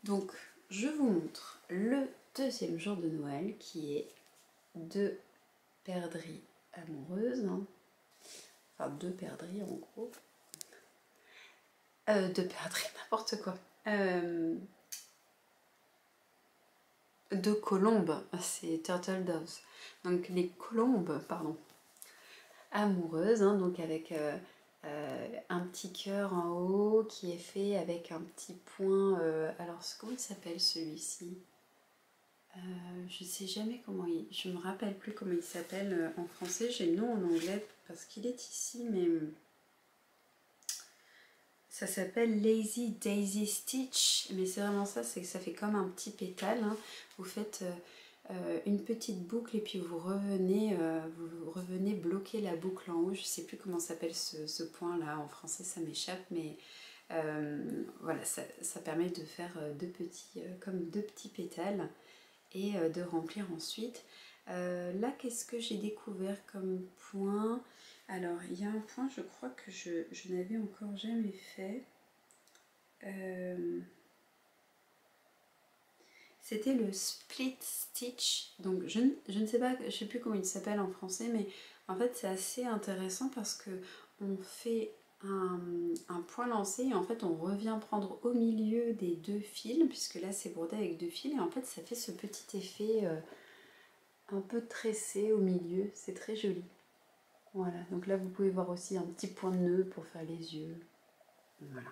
Donc, je vous montre le deuxième jour de Noël qui est deux perdrix amoureuses, hein. Enfin 2 perdrix en gros. 2 perdrix, n'importe quoi. 2 colombes, c'est turtle doves. Donc les colombes, pardon, amoureuses, hein, donc avec un petit cœur en haut qui est fait avec un petit point. Alors comment il s'appelle celui-ci? Je sais jamais comment je me rappelle plus comment il s'appelle en français. J'ai le nom en anglais parce qu'il est ici, mais ça s'appelle Lazy Daisy Stitch. Mais c'est vraiment ça, c'est que ça fait comme un petit pétale, hein. Vous faites une petite boucle et puis vous revenez bloquer la boucle en haut. Je sais plus comment s'appelle ce point là en français, ça m'échappe, mais voilà, ça permet de faire comme deux petits pétales et de remplir ensuite. Là, qu'est-ce que j'ai découvert comme point? Alors, il y a un point, je crois que je n'avais encore jamais fait. C'était le split stitch, donc je ne sais pas, je sais plus comment il s'appelle en français, mais en fait c'est assez intéressant parce que on fait un point lancé et en fait on revient prendre au milieu des deux fils, puisque là c'est brodé avec deux fils, et en fait ça fait ce petit effet un peu tressé au milieu, c'est très joli. Voilà, donc là vous pouvez voir aussi un petit point de nœud pour faire les yeux. Voilà.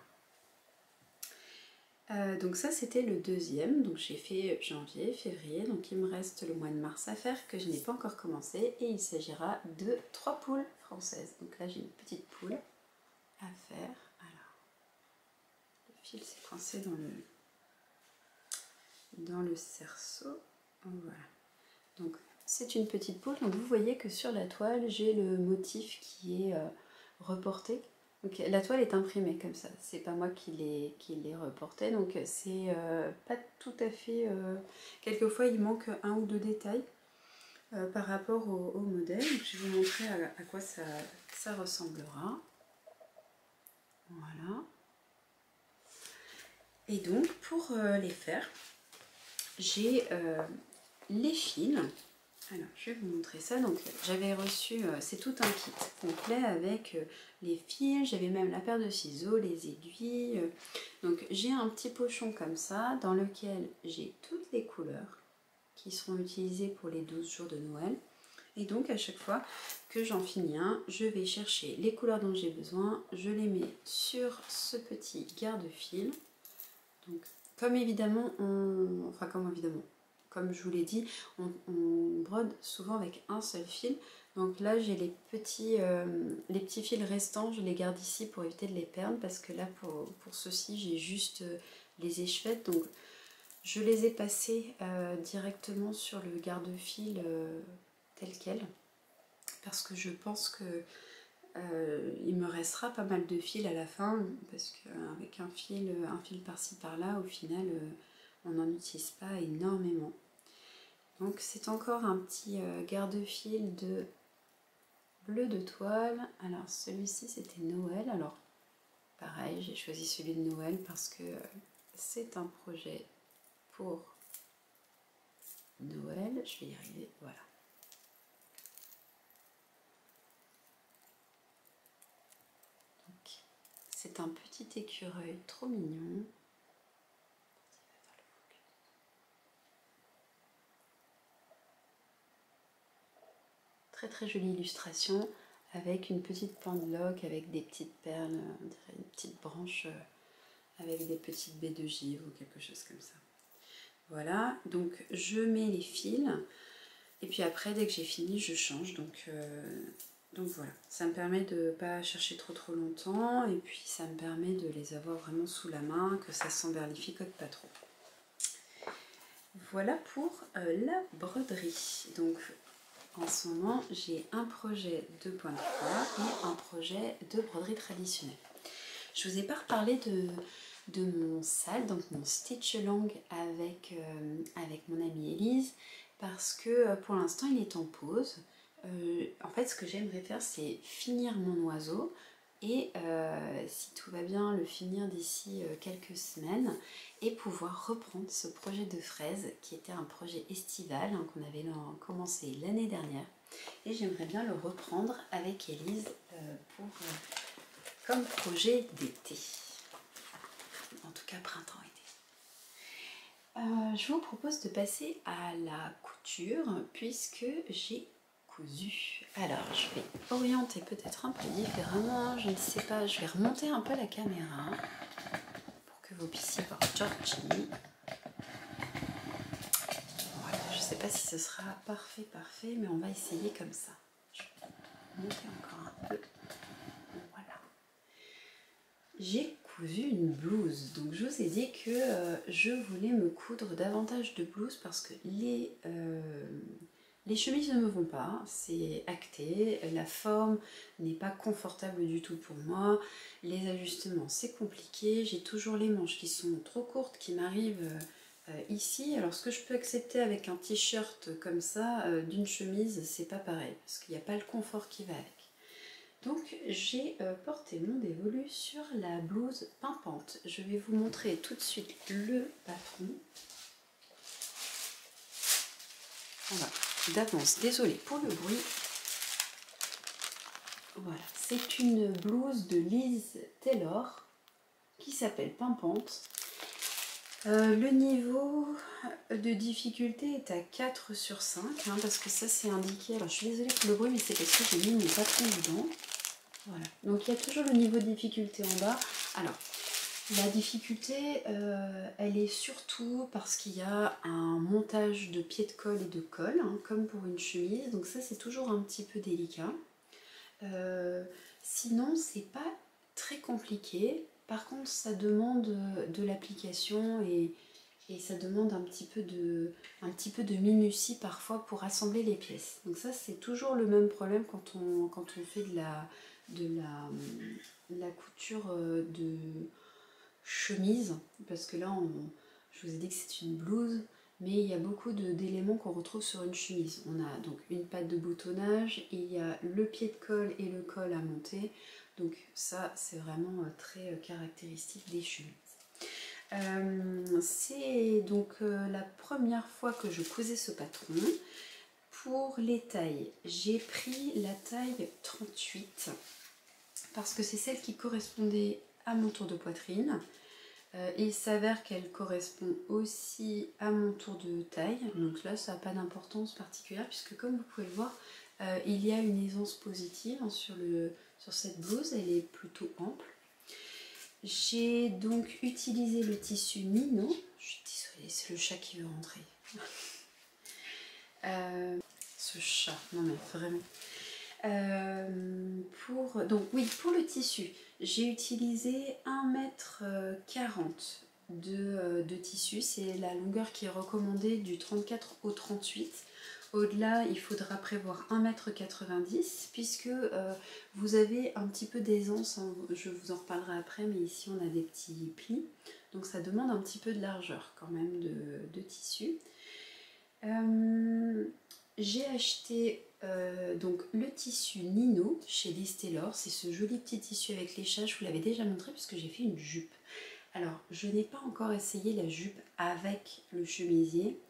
Donc ça c'était le deuxième, donc j'ai fait janvier, février, donc il me reste le mois de mars à faire que je n'ai pas encore commencé et il s'agira de 3 poules françaises. Donc là j'ai une petite poule à faire. Alors, le fil s'est coincé dans le cerceau. Voilà. Donc c'est une petite poule, donc vous voyez que sur la toile j'ai le motif qui est reporté. Donc, la toile est imprimée comme ça, c'est pas moi qui l'ai reportée, donc c'est pas tout à fait... quelquefois il manque un ou deux détails par rapport au modèle. Donc, je vais vous montrer à quoi ça ressemblera. Voilà. Et donc pour les faire, j'ai les fils. Alors, je vais vous montrer ça. Donc, j'avais reçu, c'est tout un kit complet avec les fils, j'avais même la paire de ciseaux, les aiguilles. Donc, j'ai un petit pochon comme ça dans lequel j'ai toutes les couleurs qui seront utilisées pour les 12 jours de Noël. Et donc, à chaque fois que j'en finis un, je vais chercher les couleurs dont j'ai besoin, je les mets sur ce petit garde-fil. Donc, comme évidemment, comme je vous l'ai dit, on brode souvent avec un seul fil. Donc là, j'ai les petits fils restants, je les garde ici pour éviter de les perdre, parce que là, pour ceux-ci, j'ai juste les échevettes. Donc je les ai passés directement sur le garde-fil tel quel, parce que je pense que il me restera pas mal de fils à la fin, parce qu'avec un fil par-ci par-là, au final, on n'en utilise pas énormément. Donc c'est encore un petit garde-fil de bleu de toile. Alors celui-ci c'était Noël. Alors pareil, j'ai choisi celui de Noël parce que c'est un projet pour Noël. Je vais y arriver, voilà. C'est un petit écureuil trop mignon. Très très jolie illustration avec une petite pendeloque, avec des petites perles, on dirait une petite branche avec des petites baies de givre ou quelque chose comme ça. Voilà, donc je mets les fils et puis après dès que j'ai fini je change. Donc voilà, ça me permet de ne pas chercher trop longtemps et puis ça me permet de les avoir vraiment sous la main, que ça s'emberlificote pas trop. Voilà pour la broderie. Donc en ce moment j'ai un projet de point de croix et un projet de broderie traditionnelle. Je vous ai pas reparlé de mon sale, donc mon stitch along avec mon amie Elise, parce que pour l'instant il est en pause. En fait ce que j'aimerais faire c'est finir mon oiseau et si tout va bien le finir d'ici quelques semaines et pouvoir reprendre ce projet de fraise qui était un projet estival hein, qu'on avait commencé l'année dernière, et j'aimerais bien le reprendre avec Elise comme projet d'été, en tout cas printemps-été. Je vous propose de passer à la couture puisque j'ai cousu. Alors je vais orienter peut-être un peu différemment, je ne sais pas, je vais remonter un peu la caméra pour que vous puissiez voir Giorgini. Voilà, je ne sais pas si ce sera parfait, mais on va essayer comme ça. Je vais monter encore un peu. Voilà. J'ai cousu une blouse, donc je vous ai dit que je voulais me coudre davantage de blouses parce que les chemises ne me vont pas, c'est acté, la forme n'est pas confortable du tout pour moi, les ajustements c'est compliqué, j'ai toujours les manches qui sont trop courtes qui m'arrivent ici. Alors ce que je peux accepter avec un t-shirt comme ça d'une chemise, c'est pas pareil parce qu'il n'y a pas le confort qui va avec. Donc j'ai porté mon dévolu sur la blouse pimpante. Je vais vous montrer tout de suite le patron. Voilà, d'avance, désolée pour le bruit. Voilà, c'est une blouse de Liz Taylor qui s'appelle Pimpante. Le niveau de difficulté est à 4 sur 5, hein, parce que ça c'est indiqué. Alors je suis désolée pour le bruit, mais c'est parce que j'ai mis mon patron dedans. Voilà, donc il y a toujours le niveau de difficulté en bas. Alors, la difficulté, elle est surtout parce qu'il y a un montage de pieds de colle et de colle, hein, comme pour une chemise. Donc ça c'est toujours un petit peu délicat. Sinon, c'est pas très compliqué. Par contre, ça demande de l'application et ça demande un petit peu de minutie parfois pour assembler les pièces. Donc ça, c'est toujours le même problème quand on fait de la couture de chemise. Parce que là, je vous ai dit que c'est une blouse, mais il y a beaucoup d'éléments qu'on retrouve sur une chemise. On a donc une patte de boutonnage, il y a le pied de colle et le col à monter. Donc ça, c'est vraiment très caractéristique des chemises. C'est donc la première fois que je cousais ce patron. Pour les tailles, j'ai pris la taille 38 parce que c'est celle qui correspondait à mon tour de poitrine. Il s'avère qu'elle correspond aussi à mon tour de taille, donc là ça n'a pas d'importance particulière puisque comme vous pouvez le voir, il y a une aisance positive sur cette blouse, elle est plutôt ample. J'ai donc utilisé le tissu Nino. Je suis désolée, c'est le chat qui veut rentrer. Ce chat, non mais vraiment. Pour le tissu, j'ai utilisé 1,40 m de tissu. C'est la longueur qui est recommandée du 34 au 38. Au-delà, il faudra prévoir 1,90 m puisque vous avez un petit peu d'aisance, hein, je vous en reparlerai après, mais ici on a des petits plis, donc ça demande un petit peu de largeur quand même de tissu. J'ai acheté donc le tissu Nino chez Liz Taylor, c'est ce joli petit tissu avec les chats, je vous l'avais déjà montré puisque j'ai fait une jupe. Alors je n'ai pas encore essayé la jupe avec le chemisier.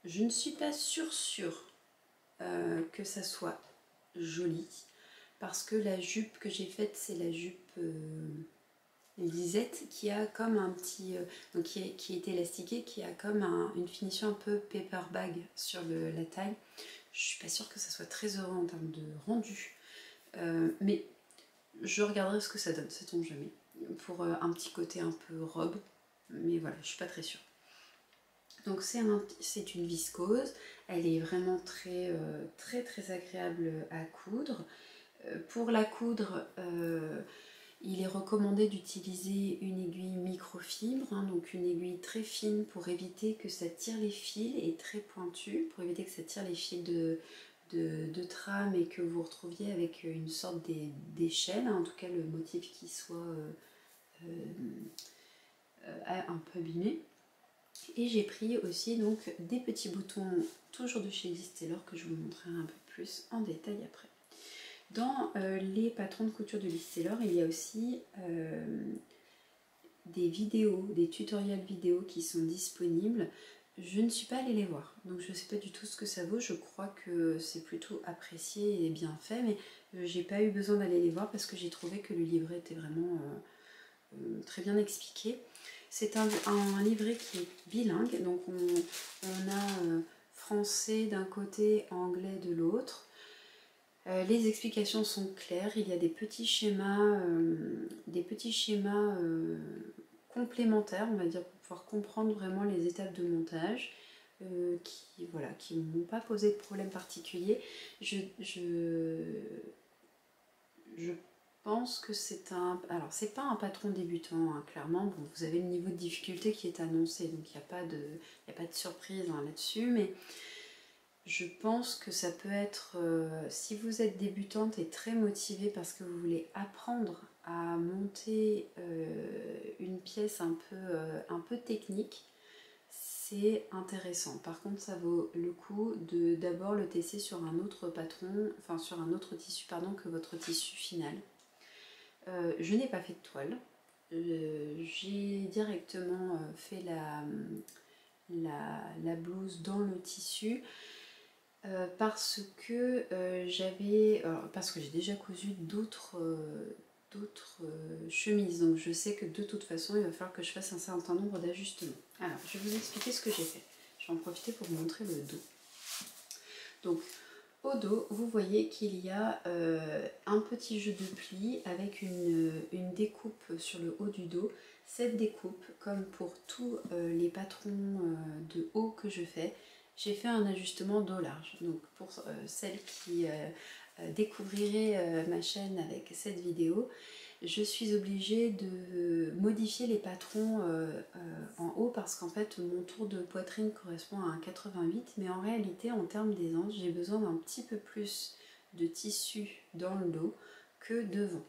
Je ne suis pas sûre que ça soit joli parce que la jupe que j'ai faite c'est la jupe Lisette qui a comme un petit donc qui est élastiquée, qui a comme une finition un peu paper bag sur la taille. Je suis pas sûre que ça soit très heureux en termes de rendu, mais je regarderai ce que ça donne, sait-on jamais, pour un petit côté un peu robe, mais voilà, je suis pas très sûre. Donc c'est une viscose, elle est vraiment très agréable à coudre. Pour la coudre, il est recommandé d'utiliser une aiguille microfibre, hein, donc une aiguille très fine pour éviter que ça tire les fils, et très pointue pour éviter que ça tire les fils de trame et que vous retrouviez avec une sorte d'échelle, hein, en tout cas le motif qui soit un peu abîmé. Et j'ai pris aussi donc des petits boutons, toujours de chez Liz Taylor, que je vous montrerai un peu plus en détail après. Dans les patrons de couture de Liz Taylor, il y a aussi des vidéos, des tutoriels vidéo qui sont disponibles. Je ne suis pas allée les voir, donc je ne sais pas du tout ce que ça vaut. Je crois que c'est plutôt apprécié et bien fait, mais j'ai pas eu besoin d'aller les voir parce que j'ai trouvé que le livret était vraiment très bien expliqué. C'est un livret qui est bilingue, donc on a français d'un côté, anglais de l'autre. Les explications sont claires, il y a des petits schémas complémentaires, on va dire, pour pouvoir comprendre vraiment les étapes de montage, qui ne m'ont pas posé de problème particulier. Je pense que c'est alors c'est pas un patron débutant, hein, clairement. Bon, vous avez le niveau de difficulté qui est annoncé, donc il n'y a pas de surprise, hein, là-dessus, mais je pense que ça peut être, si vous êtes débutante et très motivée parce que vous voulez apprendre à monter une pièce un peu technique, c'est intéressant. Par contre, ça vaut le coup de d'abord le tester sur un autre patron, enfin sur un autre tissu pardon que votre tissu final. Je n'ai pas fait de toile. J'ai directement fait la blouse dans le tissu parce que parce que j'ai déjà cousu d'autres chemises, donc je sais que de toute façon il va falloir que je fasse un certain nombre d'ajustements. Alors je vais vous expliquer ce que j'ai fait. Je vais en profiter pour vous montrer le dos. Donc au dos, vous voyez qu'il y a un petit jeu de plis avec une découpe sur le haut du dos. Cette découpe, comme pour tous les patrons de haut que je fais, j'ai fait un ajustement dos large. Donc pour celles qui découvriraient ma chaîne avec cette vidéo, je suis obligée de modifier les patrons en haut parce qu'en fait mon tour de poitrine correspond à un 88, mais en réalité en termes d'aisance j'ai besoin d'un petit peu plus de tissu dans le dos que devant.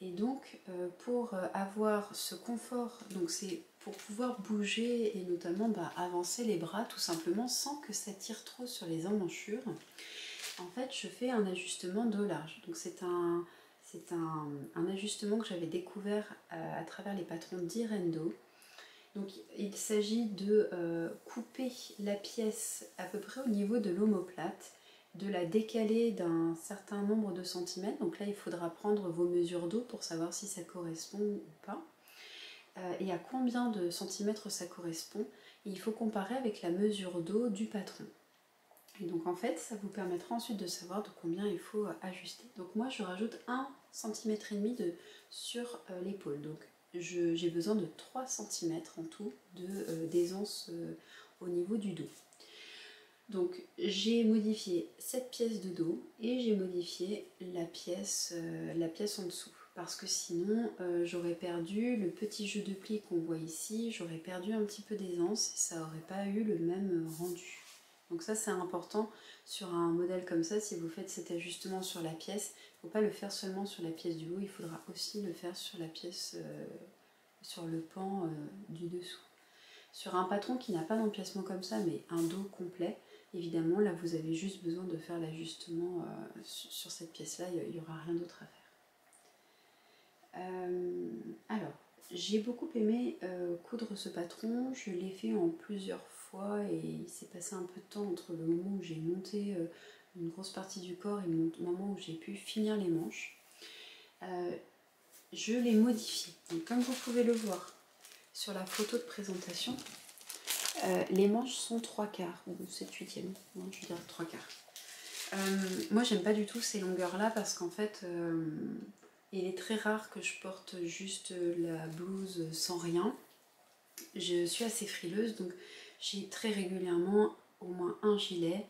Et donc pour avoir ce confort, donc c'est pour pouvoir bouger et notamment avancer les bras tout simplement sans que ça tire trop sur les emmanchures, en fait je fais un ajustement dos large. Donc c'est un ajustement que j'avais découvert à travers les patrons d'Irendo. Donc il s'agit de couper la pièce à peu près au niveau de l'omoplate, de la décaler d'un certain nombre de centimètres. Donc là il faudra prendre vos mesures dos pour savoir si ça correspond ou pas. Et à combien de centimètres ça correspond. Et il faut comparer avec la mesure dos du patron. Et donc en fait ça vous permettra ensuite de savoir de combien il faut ajuster. Donc moi je rajoute 1,5 cm sur l'épaule. Donc j'ai besoin de 3 cm en tout d'aisance au niveau du dos. Donc j'ai modifié cette pièce de dos et j'ai modifié la pièce en dessous. Parce que sinon j'aurais perdu le petit jeu de plis qu'on voit ici, j'aurais perdu un petit peu d'aisance et ça n'aurait pas eu le même rendu. Donc ça c'est important sur un modèle comme ça, si vous faites cet ajustement sur la pièce, il ne faut pas le faire seulement sur la pièce du haut, il faudra aussi le faire sur la pièce, sur le pan du dessous. Sur un patron qui n'a pas d'empiècement comme ça, mais un dos complet, évidemment là vous avez juste besoin de faire l'ajustement sur cette pièce là, il n'y aura rien d'autre à faire. Alors, j'ai beaucoup aimé coudre ce patron, je l'ai fait en plusieurs fois et il s'est passé un peu de temps entre le moment où j'ai monté une grosse partie du corps et le moment où j'ai pu finir les manches. Je l'ai modifié, donc comme vous pouvez le voir sur la photo de présentation, les manches sont 3/4 ou 7/8, non, je veux dire 3/4. Moi j'aime pas du tout ces longueurs là parce qu'en fait il est très rare que je porte juste la blouse sans rien. Je suis assez frileuse, donc j'ai très régulièrement au moins un gilet,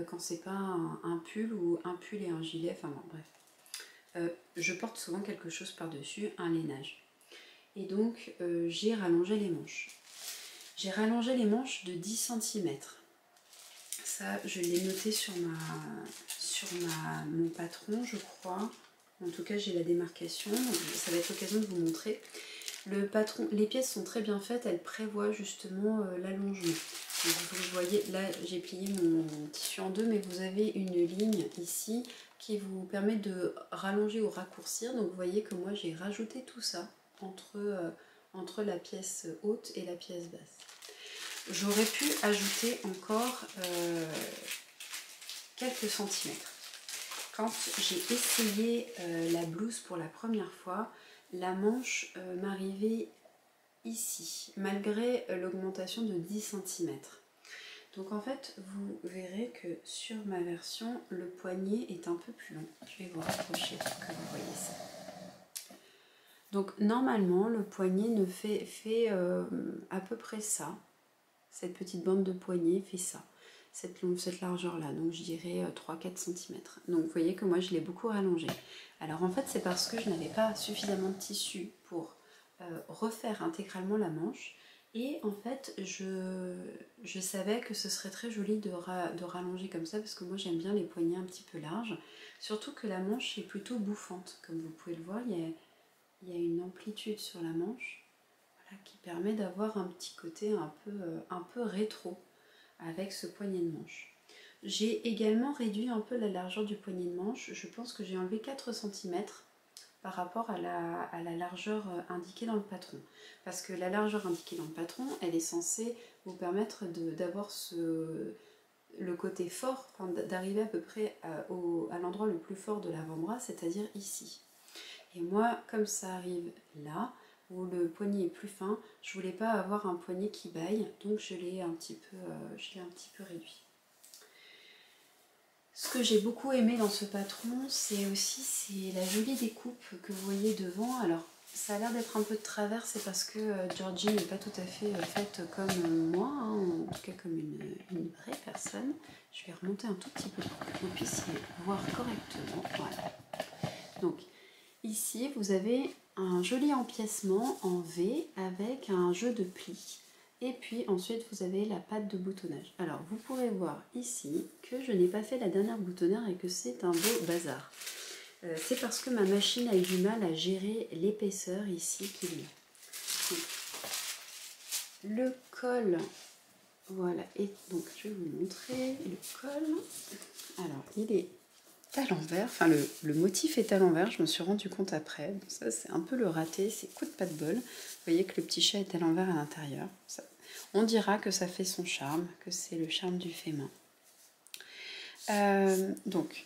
quand c'est pas un pull ou un pull et un gilet, enfin bon bref. Je porte souvent quelque chose par-dessus, un lainage. Et donc j'ai rallongé les manches. J'ai rallongé les manches de 10 cm. Ça, je l'ai noté sur mon patron, je crois. En tout cas, j'ai la démarcation, donc ça va être l'occasion de vous montrer. Le patron, les pièces sont très bien faites, elles prévoient justement l'allongement. Vous voyez, là j'ai plié mon tissu en deux, mais vous avez une ligne ici qui vous permet de rallonger ou raccourcir. Donc vous voyez que moi j'ai rajouté tout ça entre la pièce haute et la pièce basse. J'aurais pu ajouter encore quelques centimètres. Quand j'ai essayé la blouse pour la première fois, la manche m'arrivait ici, malgré l'augmentation de 10 cm. Donc en fait, vous verrez que sur ma version, le poignet est un peu plus long. Je vais vous rapprocher pour que vous voyez ça. Donc normalement, le poignet ne fait à peu près ça. Cette petite bande de poignet fait ça. Cette largeur là, donc je dirais 3-4 cm. Donc vous voyez que moi je l'ai beaucoup rallongé. Alors en fait c'est parce que je n'avais pas suffisamment de tissu pour refaire intégralement la manche, et en fait je savais que ce serait très joli de rallonger comme ça, parce que moi j'aime bien les poignets un petit peu larges, surtout que la manche est plutôt bouffante, comme vous pouvez le voir, il y a une amplitude sur la manche. qui permet d'avoir un petit côté un peu rétro avec ce poignet de manche. J'ai également réduit un peu la largeur du poignet de manche. Je pense que j'ai enlevé 4 cm par rapport à la largeur indiquée dans le patron. Parce que la largeur indiquée dans le patron, elle est censée vous permettre d'avoir le côté fort, enfin, d'arriver à peu près à l'endroit le plus fort de l'avant-bras, c'est-à-dire ici. Et moi, comme ça arrive là, où le poignet est plus fin, je voulais pas avoir un poignet qui baille, donc je l'ai un petit peu réduit. Ce que j'ai beaucoup aimé dans ce patron, c'est la jolie découpe que vous voyez devant. Alors, ça a l'air d'être un peu de travers, c'est parce que Georgie n'est pas tout à fait faite comme moi, hein, en tout cas comme une vraie personne. Je vais remonter un tout petit peu pour que vous puissiez voir correctement. Voilà. Donc, ici, vous avez un joli empiècement en V avec un jeu de plis. Et puis ensuite, vous avez la patte de boutonnage. Alors, vous pourrez voir ici que je n'ai pas fait la dernière boutonnière et que c'est un beau bazar. C'est parce que ma machine a eu du mal à gérer l'épaisseur ici qu'il y a. Donc, le col, voilà. Et donc, je vais vous montrer le col. Alors, il est à l'envers, enfin le motif est à l'envers, je me suis rendu compte après, donc ça c'est un peu le raté, c'est coup de pas de bol. Vous voyez que le petit chat est à l'envers à l'intérieur. On dira que ça fait son charme, que c'est le charme du fait main. Donc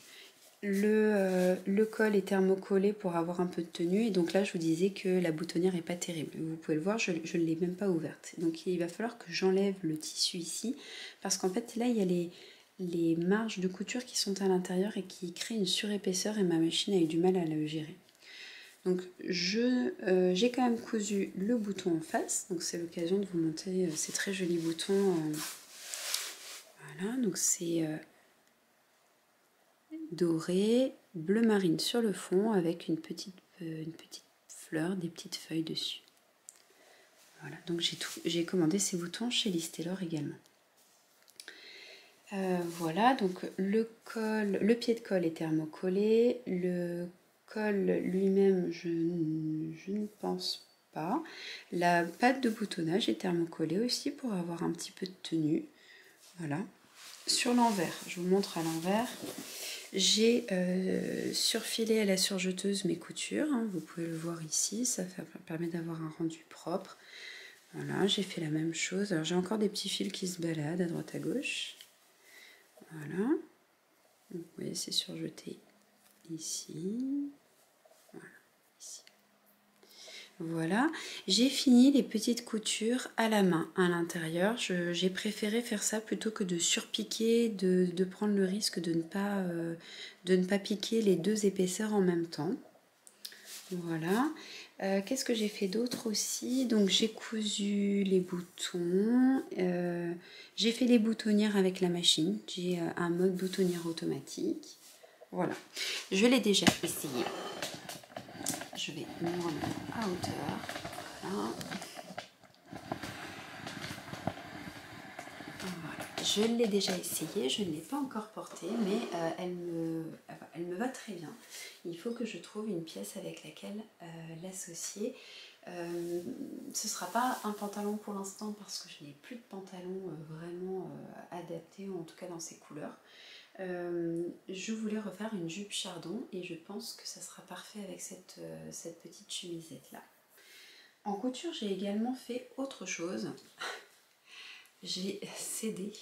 le col est thermocollé pour avoir un peu de tenue, et donc là je vous disais que la boutonnière est pas terrible. Vous pouvez le voir, je ne l'ai même pas ouverte. Donc il va falloir que j'enlève le tissu ici, parce qu'en fait là il y a les marges de couture qui sont à l'intérieur et qui créent une surépaisseur, et ma machine a eu du mal à le gérer. Donc j'ai quand même cousu le bouton en face, donc c'est l'occasion de vous montrer ces très jolis boutons. Voilà, donc c'est doré, bleu marine sur le fond avec une petite fleur, des petites feuilles dessus. Voilà, donc j'ai commandé ces boutons chez Liz Taylor également. Voilà, donc le pied de col est thermocollé, le col lui-même, je ne pense pas. La patte de boutonnage est thermocollée aussi pour avoir un petit peu de tenue. Voilà. Sur l'envers, je vous montre à l'envers. J'ai surfilé à la surjeteuse mes coutures, hein, vous pouvez le voir ici, ça permet d'avoir un rendu propre. Voilà, j'ai fait la même chose. Alors j'ai encore des petits fils qui se baladent à droite à gauche. Voilà, vous voyez, c'est surjeté ici. Voilà, ici. Voilà, j'ai fini les petites coutures à la main à l'intérieur. J'ai préféré faire ça plutôt que de surpiquer, de prendre le risque de ne pas piquer les deux épaisseurs en même temps. Voilà. Qu'est-ce que j'ai fait d'autre aussi? Donc j'ai cousu les boutons, j'ai fait les boutonnières avec la machine, j'ai un mode boutonnière automatique. Voilà, je l'ai déjà essayé. Je vais me remettre à hauteur. Voilà. Voilà. Je l'ai déjà essayé, je ne l'ai pas encore portée, mais elle me va très bien. Il faut que je trouve une pièce avec laquelle l'associer. Ce ne sera pas un pantalon pour l'instant parce que je n'ai plus de pantalon vraiment adapté, en tout cas dans ces couleurs. Je voulais refaire une jupe chardon et je pense que ça sera parfait avec cette petite chemisette là. En couture, j'ai également fait autre chose. J'ai cédé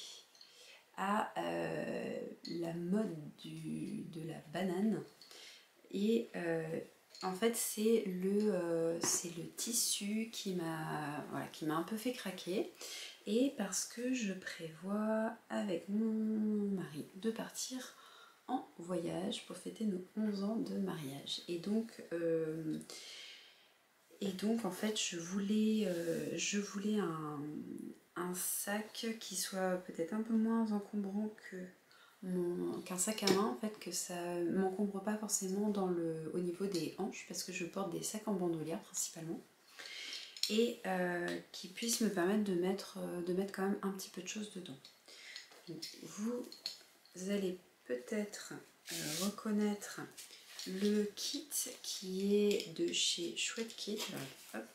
à la mode de la banane, et en fait c'est le tissu qui m'a un peu fait craquer, et parce que je prévois avec mon mari de partir en voyage pour fêter nos 11 ans de mariage, et donc en fait je voulais un sac qui soit peut-être un peu moins encombrant qu'un sac à main, en fait, que ça m'encombre pas forcément au niveau des hanches, parce que je porte des sacs en bandoulière principalement, et qui puisse me permettre de mettre quand même un petit peu de choses dedans. Donc, vous allez peut-être reconnaître le kit qui est de chez Chouette Kit. Alors, hop,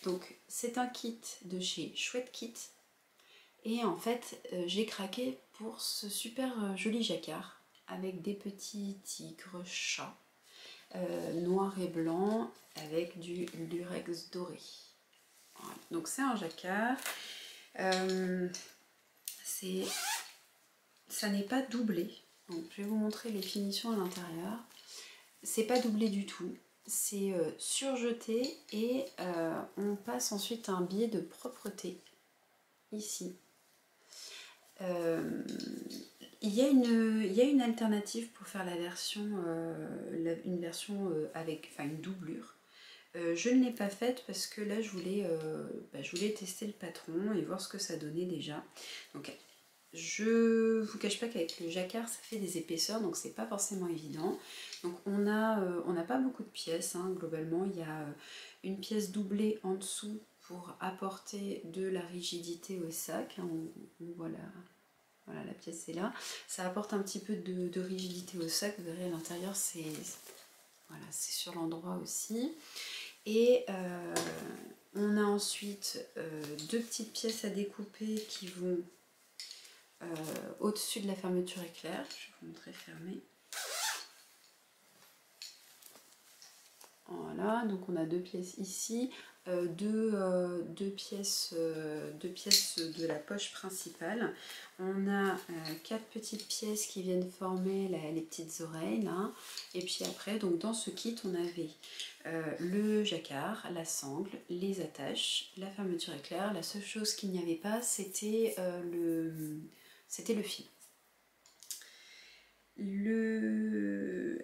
Donc c'est un kit de chez Chouette Kit. Et en fait, j'ai craqué pour ce super joli jacquard avec des petits tigres chats noir et blanc avec du lurex doré. Voilà. Donc c'est un jacquard. Ça n'est pas doublé. Donc je vais vous montrer les finitions à l'intérieur. C'est pas doublé du tout. C'est surjeté et on passe ensuite un biais de propreté ici. Il y a une alternative pour faire la version, une version avec une doublure. Je ne l'ai pas faite parce que là je voulais tester le patron et voir ce que ça donnait déjà. Donc je vous cache pas qu'avec le jacquard ça fait des épaisseurs, donc c'est pas forcément évident. Donc on n'a pas beaucoup de pièces, hein. Globalement il y a une pièce doublée en dessous pour apporter de la rigidité au sac. On voit voilà, la pièce est là. Ça apporte un petit peu de rigidité au sac. Vous verrez à l'intérieur, c'est sur l'endroit aussi. Et on a ensuite deux petites pièces à découper qui vont au-dessus de la fermeture éclair. Je vais vous montrer fermée. Voilà, donc on a deux pièces ici, deux pièces de la poche principale. On a quatre petites pièces qui viennent former les petites oreilles là. Et puis après, donc dans ce kit, on avait le jacquard, la sangle, les attaches, la fermeture éclair. La seule chose qu'il n'y avait pas, c'était le fil.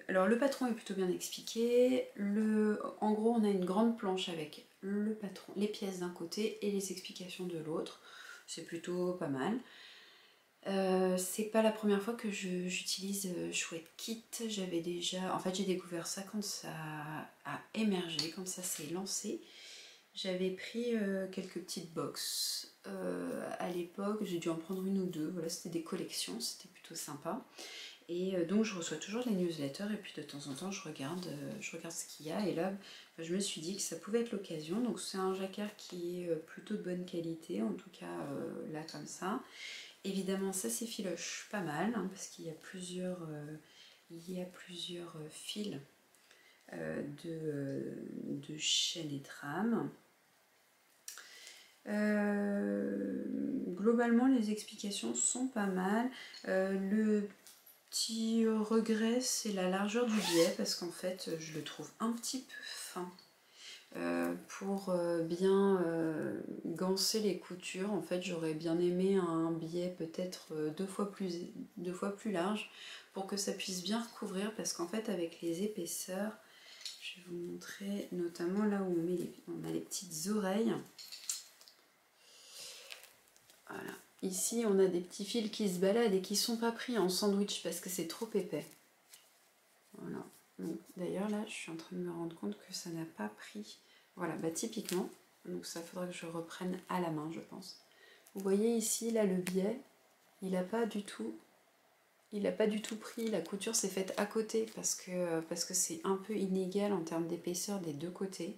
Alors le patron est plutôt bien expliqué. En gros, on a une grande planche avec le patron, les pièces d'un côté et les explications de l'autre. C'est plutôt pas mal. C'est pas la première fois que j'utilise Chouette Kit. J'ai découvert ça quand ça a émergé, quand ça s'est lancé. J'avais pris quelques petites box à l'époque. J'ai dû en prendre une ou deux. Voilà, c'était des collections, c'était plutôt sympa. Et donc je reçois toujours les newsletters et puis de temps en temps je regarde ce qu'il y a. Et là je me suis dit que ça pouvait être l'occasion. Donc c'est un jacquard qui est plutôt de bonne qualité, en tout cas là comme ça. Évidemment ça s'effiloche pas mal hein, parce qu'il y a plusieurs fils de chaîne et trame. Globalement les explications sont pas mal. Le petit regret c'est la largeur du biais parce qu'en fait je le trouve un petit peu fin pour bien ganser les coutures. En fait j'aurais bien aimé un biais peut-être deux fois plus large pour que ça puisse bien recouvrir, parce qu'en fait avec les épaisseurs, je vais vous montrer notamment là où on a les petites oreilles. Voilà. Ici, on a des petits fils qui se baladent et qui ne sont pas pris en sandwich parce que c'est trop épais. Voilà. D'ailleurs, là, je suis en train de me rendre compte que ça n'a pas pris. Voilà, bah typiquement. Donc ça faudra que je reprenne à la main, je pense. Vous voyez ici, là, le biais, il n'a pas du tout pris. La couture s'est faite à côté parce que c'est un peu inégal en termes d'épaisseur des deux côtés.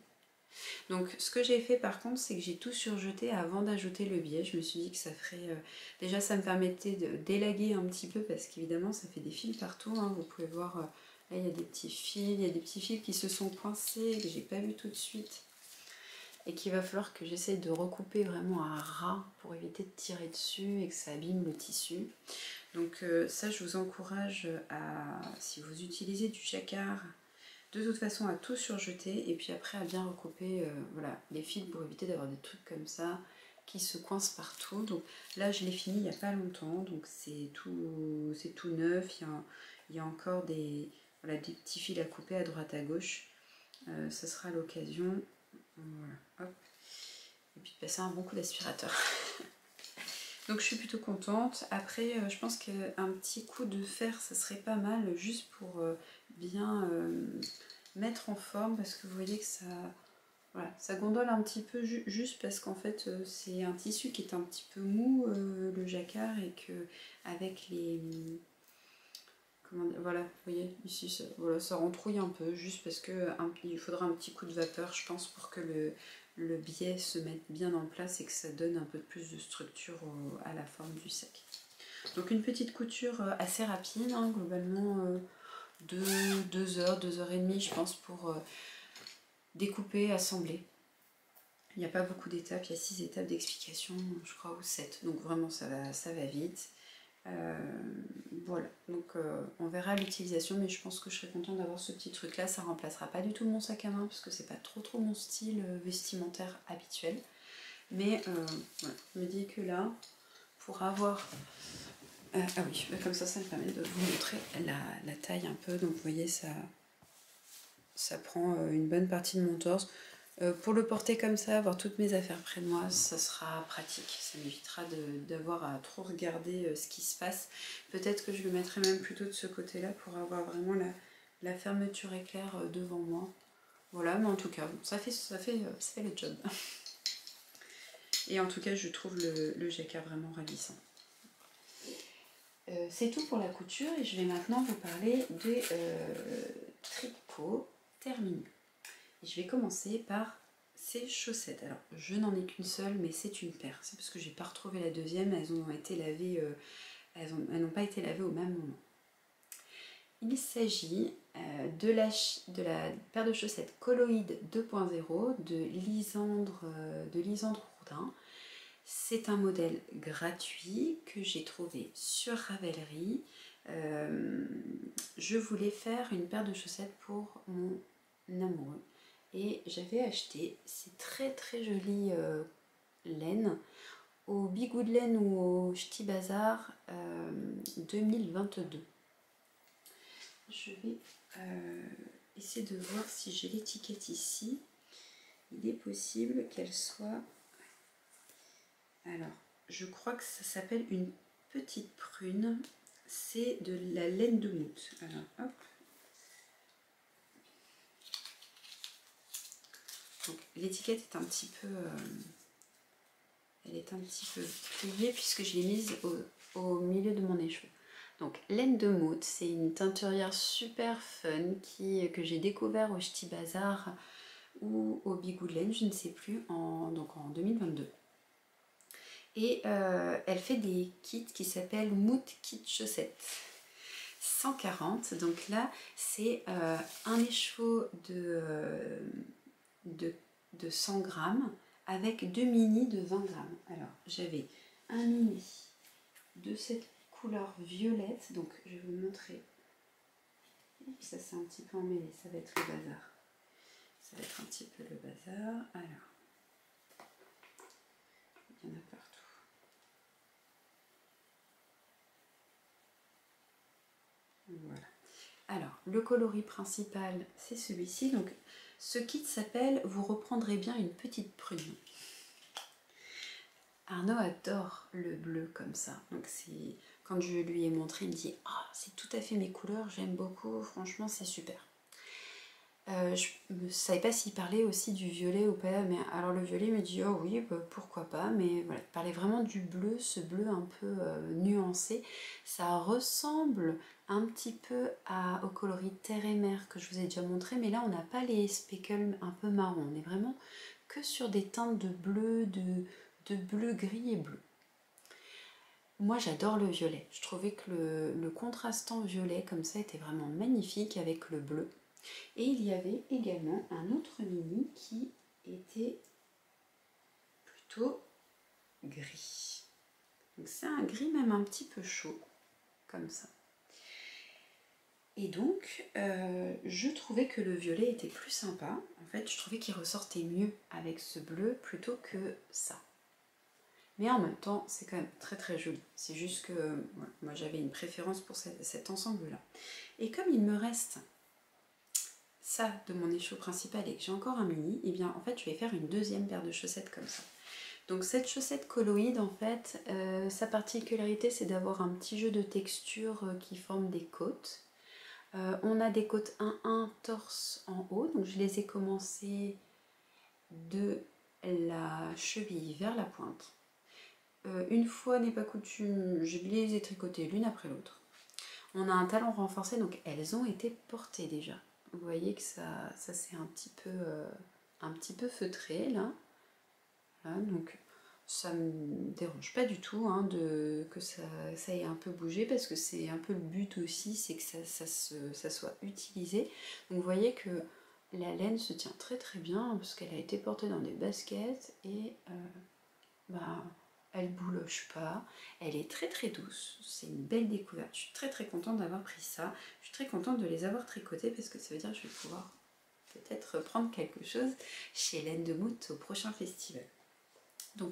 Donc ce que j'ai fait par contre, c'est que j'ai tout surjeté avant d'ajouter le biais. Je me suis dit que ça ferait... déjà ça me permettait d'élaguer un petit peu parce qu'évidemment ça fait des fils partout. Hein. Vous pouvez voir, là il y a des petits fils, qui se sont coincés, que j'ai pas vu tout de suite. Et qu'il va falloir que j'essaye de recouper vraiment à ras pour éviter de tirer dessus et que ça abîme le tissu. Donc ça je vous encourage à, si vous utilisez du jacquard, de toute façon à tout surjeter et puis après à bien recouper voilà, les fils pour éviter d'avoir des trucs comme ça qui se coincent partout. Donc là je l'ai fini il n'y a pas longtemps, donc c'est tout neuf. Il y a encore des petits fils à couper à droite à gauche. Ça sera l'occasion, voilà, hop, et puis de passer un bon coup d'aspirateur. Donc je suis plutôt contente. Après je pense qu'un petit coup de fer ça serait pas mal, juste pour bien mettre en forme, parce que vous voyez que ça gondole un petit peu juste parce qu'en fait c'est un tissu qui est un petit peu mou, le jacquard, et que avec les... voilà, vous voyez ici ça rentrouille un peu, juste parce que il faudra un petit coup de vapeur je pense pour que le biais se mette bien en place et que ça donne un peu plus de structure à la forme du sac. Donc une petite couture assez rapide, hein, globalement 2 heures, 2 heures et demie je pense pour découper, assembler. Il n'y a pas beaucoup d'étapes, il y a 6 étapes d'explication, je crois, ou 7. Donc vraiment ça va vite. Voilà, donc on verra l'utilisation, mais je pense que je serais contente d'avoir ce petit truc là. Ça remplacera pas du tout mon sac à main parce que c'est pas trop mon style vestimentaire habituel. Mais voilà, je me dis que là, pour avoir... ah oui, comme ça me permet de vous montrer la taille un peu. Donc vous voyez, ça prend une bonne partie de mon torse. Pour le porter comme ça, avoir toutes mes affaires près de moi, ça sera pratique. Ça m'évitera d'avoir à trop regarder ce qui se passe. Peut-être que je le mettrai même plutôt de ce côté-là pour avoir vraiment la fermeture éclair devant moi. Voilà, mais en tout cas, ça fait le job. Et en tout cas, je trouve le jacquard vraiment ravissant. C'est tout pour la couture et je vais maintenant vous parler des tricots terminés. Et je vais commencer par ces chaussettes. Alors, je n'en ai qu'une seule, mais c'est une paire. C'est parce que j'ai pas retrouvé la deuxième. Elles ont été lavées, elles n'ont pas été lavées au même moment. Il s'agit de la paire de chaussettes Coloïd 2.0 de Lisandre Roudin. C'est un modèle gratuit que j'ai trouvé sur Ravelry. Je voulais faire une paire de chaussettes pour mon amoureux. Et j'avais acheté ces très jolies laines au Bigou de Laine ou au Ch'ti Bazar 2022. Je vais essayer de voir si j'ai l'étiquette ici. Il est possible qu'elle soit... Alors, je crois que ça s'appelle une petite prune. C'est de la laine de moute. Alors, hop. Donc, l'étiquette est un petit peu... elle est un petit peu pliée puisque je l'ai mise au milieu de mon écheveau. Donc, laine de moute, c'est une teinturière super fun que j'ai découvert au Ch'ti Bazar ou au Bigou de Laine, je ne sais plus, donc en 2022. Et elle fait des kits qui s'appellent Moute Kit Chaussettes 140. Donc là, c'est un écheveau de 100 grammes avec 2 mini de 20 grammes. Alors, j'avais un mini de cette couleur violette. Donc, je vais vous montrer. Ça, c'est un petit peu emmêlé. Ça va être le bazar. Ça va être un petit peu le bazar. Alors, il y en a partout. Voilà. Alors, le coloris principal, c'est celui-ci. Donc, ce kit s'appelle « Vous reprendrez bien une petite prune ». Arnaud adore le bleu comme ça. Donc, quand je lui ai montré, il me dit « Ah, c'est tout à fait mes couleurs, j'aime beaucoup, franchement, c'est super ». Je ne savais pas s'il parlait aussi du violet ou pas, mais alors le violet me dit oh oui, bah, pourquoi pas, mais voilà, il parlait vraiment du bleu, ce bleu un peu nuancé. Ça ressemble un petit peu au coloris terre et mer que je vous ai déjà montré, mais là on n'a pas les speckles un peu marron, on est vraiment que sur des teintes de bleu, de bleu, gris et bleu. Moi j'adore le violet, je trouvais que le contrastant violet comme ça était vraiment magnifique avec le bleu. Et il y avait également un autre mini qui était plutôt gris. Donc c'est un gris même un petit peu chaud, comme ça. Et donc, je trouvais que le violet était plus sympa. En fait, je trouvais qu'il ressortait mieux avec ce bleu plutôt que ça. Mais en même temps, c'est quand même très joli. C'est juste que voilà, moi j'avais une préférence pour cet ensemble-là. Et comme il me reste ça de mon écheveau principal et que j'ai encore un mini, et bien en fait je vais faire une deuxième paire de chaussettes comme ça. Donc cette chaussette Coloïd, en fait, sa particularité c'est d'avoir un petit jeu de texture qui forme des côtes. On a des côtes 1-1 torse en haut, donc je les ai commencées de la cheville vers la pointe. Une fois n'est pas coutume, je les ai tricotées l'une après l'autre. On a un talon renforcé, donc elles ont été portées déjà. Vous voyez que ça c'est un petit peu feutré là. Voilà, donc ça me dérange pas du tout hein, que ça ait un peu bougé, parce que c'est un peu le but aussi, c'est que ça soit utilisé. Donc vous voyez que la laine se tient très très bien, parce qu'elle a été portée dans des baskets et bah, elle bouloche pas, elle est très très douce, c'est une belle découverte. Je suis très très contente d'avoir pris ça, je suis très contente de les avoir tricotés, parce que ça veut dire que je vais pouvoir peut-être prendre quelque chose chez Laine de Mout au prochain festival. Donc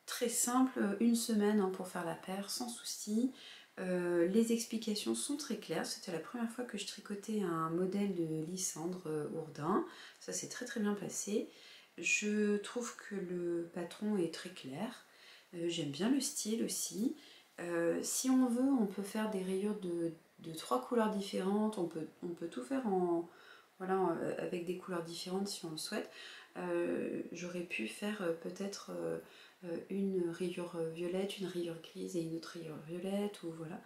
très simple, une semaine hein, pour faire la paire sans souci. Les explications sont très claires. C'était la première fois que je tricotais un modèle de Lysandre Ourdin. Ça s'est très très bien passé. Je trouve que le patron est très clair. J'aime bien le style aussi. Si on veut, on peut faire des rayures de 3 couleurs différentes. On peut tout faire voilà, avec des couleurs différentes si on le souhaite. J'aurais pu faire peut-être une rayure violette, une rayure grise et une autre rayure violette, ou voilà.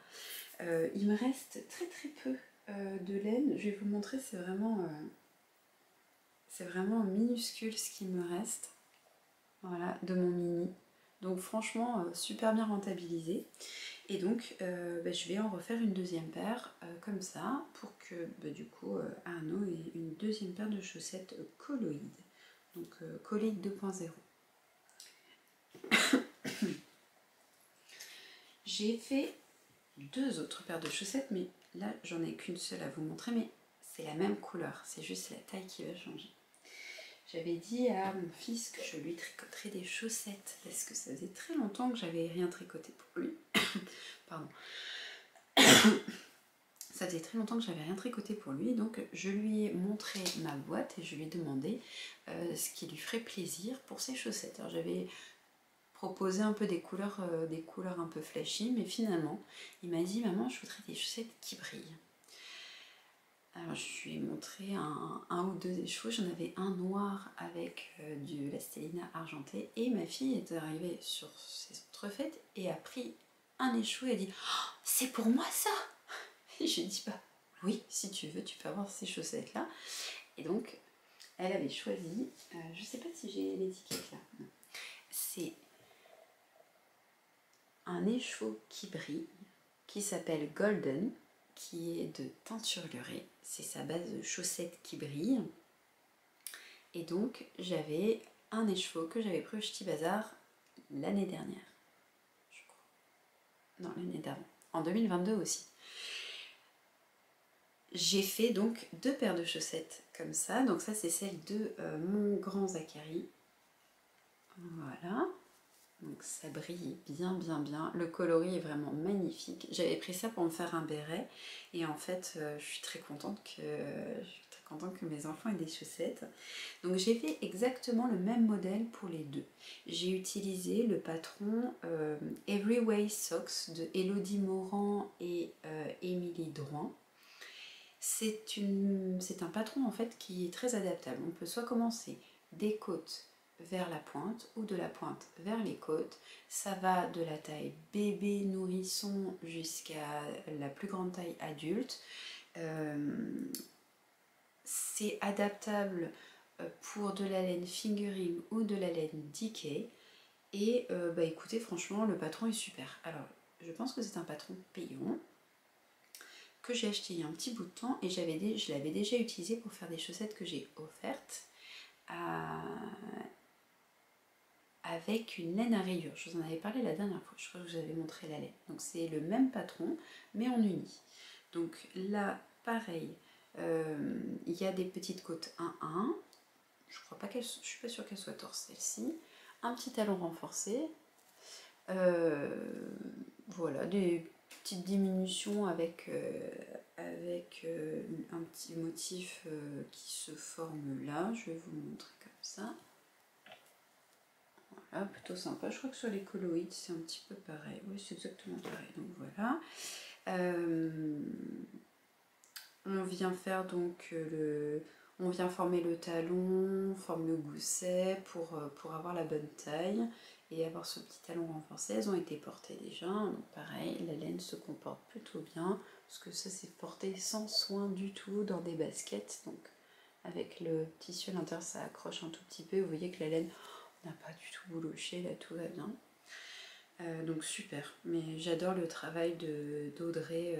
Il me reste très très peu de laine. Je vais vous montrer, c'est vraiment minuscule ce qui me reste. Voilà, de mon mini. Donc franchement, super bien rentabilisé. Et donc, je vais en refaire une deuxième paire comme ça, pour que du coup Arnaud ait une deuxième paire de chaussettes colloïdes. Donc colloïde 2.0. J'ai fait 2 autres paires de chaussettes, mais là j'en ai qu'une seule à vous montrer, mais c'est la même couleur, c'est juste la taille qui va changer. J'avais dit à mon fils que je lui tricoterais des chaussettes, parce que ça faisait très longtemps que j'avais rien tricoté pour lui. Pardon. Ça faisait très longtemps que j'avais rien tricoté pour lui, donc je lui ai montré ma boîte et je lui ai demandé ce qui lui ferait plaisir pour ses chaussettes. Alors j'avais proposé un peu des couleurs un peu flashy, mais finalement il m'a dit: maman, je voudrais des chaussettes qui brillent. Alors je lui ai montré un ou deux échos. J'en avais un noir avec de la stellina argentée, et ma fille est arrivée sur ses entrefaites et a pris un échou et a dit: oh, c'est pour moi ça. Et je lui ai dit: bah oui, si tu veux, tu peux avoir ces chaussettes là. Et donc elle avait choisi, je sais pas si j'ai l'étiquette là, c'est un écheveau qui brille, qui s'appelle Golden, qui est de teinture lurée. C'est sa base de chaussettes qui brille. Et donc j'avais un écheveau que j'avais pris au Ch'ti Bazar l'année dernière, je crois. Non, l'année d'avant. En 2022 aussi. J'ai fait donc 2 paires de chaussettes comme ça. Donc ça, c'est celle de mon grand Zachary. Voilà. Donc ça brille bien bien bien. Le coloris est vraiment magnifique. J'avais pris ça pour me faire un béret. Et en fait, je suis très contente que mes enfants aient des chaussettes. Donc j'ai fait exactement le même modèle pour les deux. J'ai utilisé le patron Everyway Socks de Elodie Morand et Émilie Drouin. C'est un patron en fait qui est très adaptable. On peut soit commencer des côtes vers la pointe ou de la pointe vers les côtes. Ça va de la taille bébé nourrisson jusqu'à la plus grande taille adulte. C'est adaptable pour de la laine fingering ou de la laine decay. Et écoutez, franchement, le patron est super. Alors, je pense que c'est un patron payant que j'ai acheté il y a un petit bout de temps, et je l'avais déjà utilisé pour faire des chaussettes que j'ai offertes avec une laine à rayures. Je vous en avais parlé la dernière fois, je crois que je vous avais montré la laine. Donc c'est le même patron mais en uni. Donc là pareil, il y a des petites côtes 1-1. Je suis pas sûre qu'elle soit torse celle-ci. Un petit talon renforcé. Voilà, des petites diminutions avec un petit motif qui se forme là. Je vais vous le montrer comme ça. Voilà, plutôt sympa. Je crois que sur les colloïdes c'est un petit peu pareil. Oui, c'est exactement pareil. Donc voilà. On vient faire donc on vient former le talon, on forme le gousset pour avoir la bonne taille et avoir ce petit talon renforcé. Elles ont été portées déjà, donc pareil, la laine se comporte plutôt bien, parce que ça c'est porté sans soin du tout dans des baskets, donc avec le tissu à l'intérieur, ça accroche un tout petit peu. Vous voyez que la laine n'a pas du tout bouloché, là tout va bien. Donc super, mais j'adore le travail d'Audrey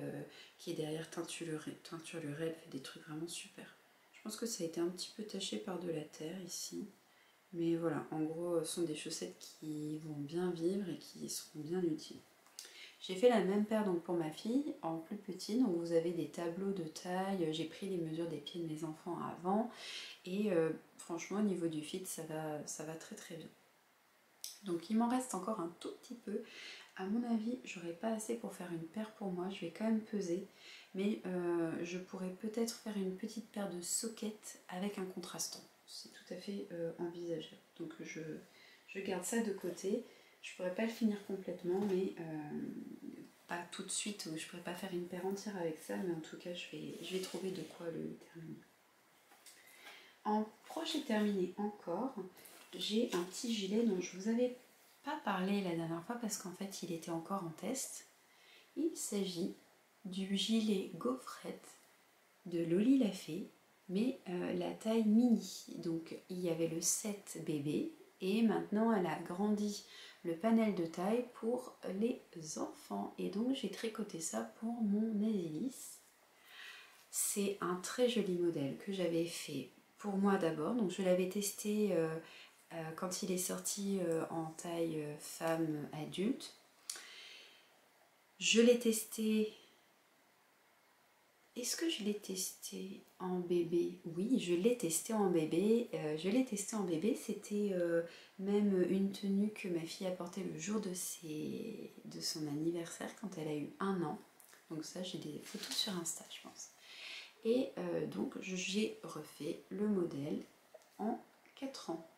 qui est derrière Teinture Lurée, elle fait des trucs vraiment super. Je pense que ça a été un petit peu taché par de la terre ici, mais voilà, en gros ce sont des chaussettes qui vont bien vivre et qui seront bien utiles. J'ai fait la même paire donc pour ma fille en plus petit, donc vous avez des tableaux de taille, j'ai pris les mesures des pieds de mes enfants avant et franchement au niveau du fit ça va très très bien. Donc il m'en reste encore un tout petit peu. À mon avis, j'aurai pas assez pour faire une paire pour moi. Je vais quand même peser. Mais je pourrais peut-être faire une petite paire de sockets avec un contrastant. C'est tout à fait envisageable. Donc je garde ça de côté. Je pourrais pas le finir complètement, mais pas tout de suite. Je pourrais pas faire une paire entière avec ça, mais en tout cas, je vais trouver de quoi le terminer. En proche et terminé encore, j'ai un petit gilet dont je vous avais pas parlé la dernière fois parce qu'en fait il était encore en test. Il s'agit du gilet gaufrette de Loli la Fée, mais la taille mini. Donc il y avait le 7 bébé et maintenant elle a grandi le panel de taille pour les enfants. Et donc j'ai tricoté ça pour mon Asilis. C'est un très joli modèle que j'avais fait pour moi d'abord. Donc je l'avais testé quand il est sorti en taille femme adulte. Je l'ai testé. Est-ce que je l'ai testé en bébé? Oui, je l'ai testé en bébé. C'était même une tenue que ma fille a portée le jour de son anniversaire quand elle a eu 1 an. Donc ça, j'ai des photos sur Insta, je pense. Et donc j'ai refait le modèle en 4 ans.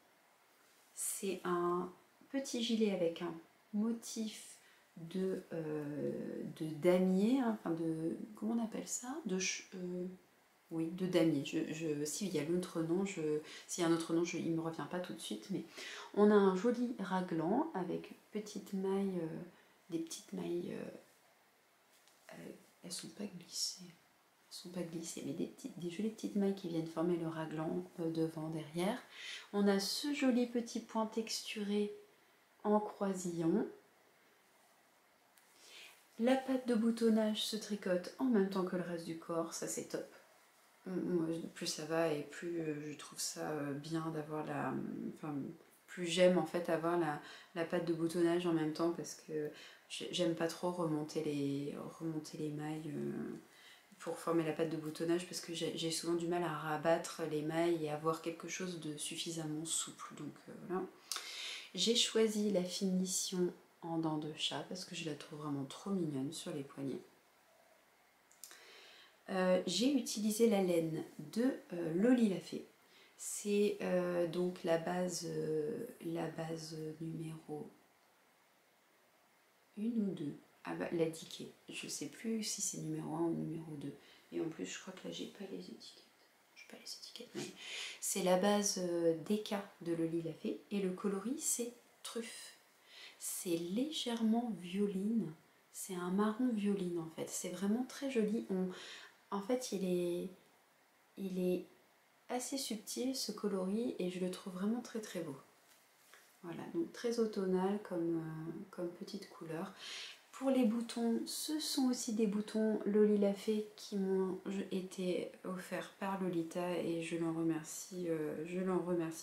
C'est un petit gilet avec un motif de damier, hein, enfin de, comment on appelle ça, oui, de damier. S'il y a l'autre nom, s'il y a un autre nom, il ne me revient pas tout de suite, mais on a un joli raglan avec petites mailles, des petites mailles, elles sont pas glissées. Sont pas glissées, mais des jolies petites mailles qui viennent former le raglan devant, derrière. On a ce joli petit point texturé en croisillon. La patte de boutonnage se tricote en même temps que le reste du corps, ça c'est top. Moi, plus ça va et plus je trouve ça bien d'avoir enfin, plus j'aime en fait avoir la patte de boutonnage en même temps parce que j'aime pas trop remonter les mailles pour former la patte de boutonnage parce que j'ai souvent du mal à rabattre les mailles et avoir quelque chose de suffisamment souple. Donc voilà. J'ai choisi la finition en dents de chat parce que je la trouve vraiment trop mignonne sur les poignets. J'ai utilisé la laine de Loli la Fée. C'est donc la base numéro 1 ou 2. Ah bah, la Dickey. Je ne sais plus si c'est numéro 1 ou numéro 2. Et en plus, je crois que là, j'ai pas les étiquettes. Pas les étiquettes, mais c'est la base DK de Loli la Fée. Et le coloris, c'est truffe. C'est légèrement violine. C'est un marron violine, en fait. C'est vraiment très joli. En fait, il est assez subtil, ce coloris, et je le trouve vraiment très très beau. Voilà, donc très automnal comme petite couleur. Pour les boutons, ce sont aussi des boutons Loli la Fée qui m'ont été offerts par Lolita et je l'en remercie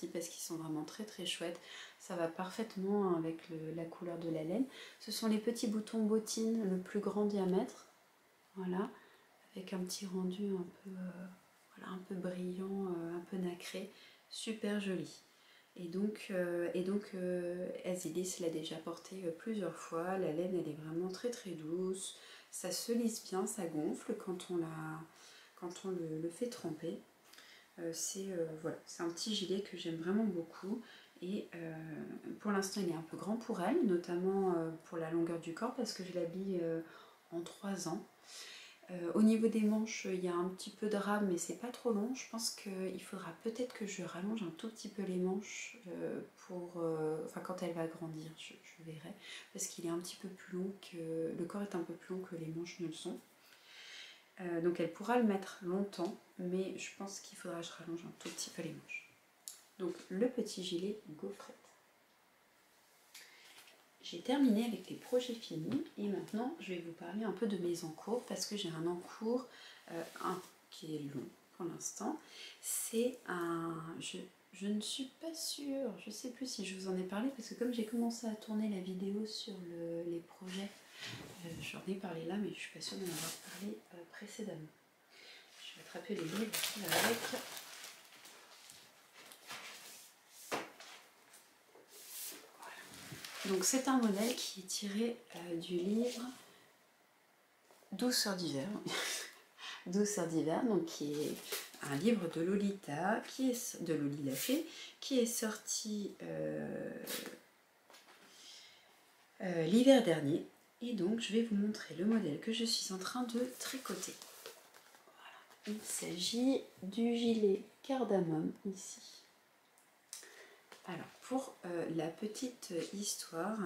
parce qu'ils sont vraiment très très chouettes. Ça va parfaitement avec la couleur de la laine. Ce sont les petits boutons bottines, le plus grand diamètre. Voilà, avec un petit rendu un peu brillant, un peu nacré, super joli. Et donc Asilis l'a déjà porté plusieurs fois. La laine, elle est vraiment très très douce. Ça se lisse bien, ça gonfle quand on le fait tremper. Voilà, c'est un petit gilet que j'aime vraiment beaucoup. Et pour l'instant, il est un peu grand pour elle, notamment pour la longueur du corps, parce que je l'habille en 3 ans. Au niveau des manches, il y a un petit peu de rame, mais c'est pas trop long. Je pense qu'il faudra peut-être que je rallonge un tout petit peu les manches enfin, quand elle va grandir, je verrai. Parce qu'il est un petit peu plus long le corps est un peu plus long que les manches ne le sont. Donc elle pourra le mettre longtemps, mais je pense qu'il faudra que je rallonge un tout petit peu les manches. Donc le petit gilet gaufrette. J'ai terminé avec les projets finis et maintenant je vais vous parler un peu de mes encours parce que j'ai un encours qui est long pour l'instant. C'est un... Je ne suis pas sûre, je ne sais plus si je vous en ai parlé parce que comme j'ai commencé à tourner la vidéo sur les projets, j'en ai parlé là mais je ne suis pas sûre d'en avoir parlé précédemment. Je vais attraper les livres qui va avec. Donc c'est un modèle qui est tiré du livre Douceur d'hiver, 12 sœurs d'hiver, donc qui est un livre de Lolita, de Loli Lafay, qui est sorti l'hiver dernier. Et donc je vais vous montrer le modèle que je suis en train de tricoter. Voilà. Il s'agit du gilet cardamome ici. Alors pour la petite histoire,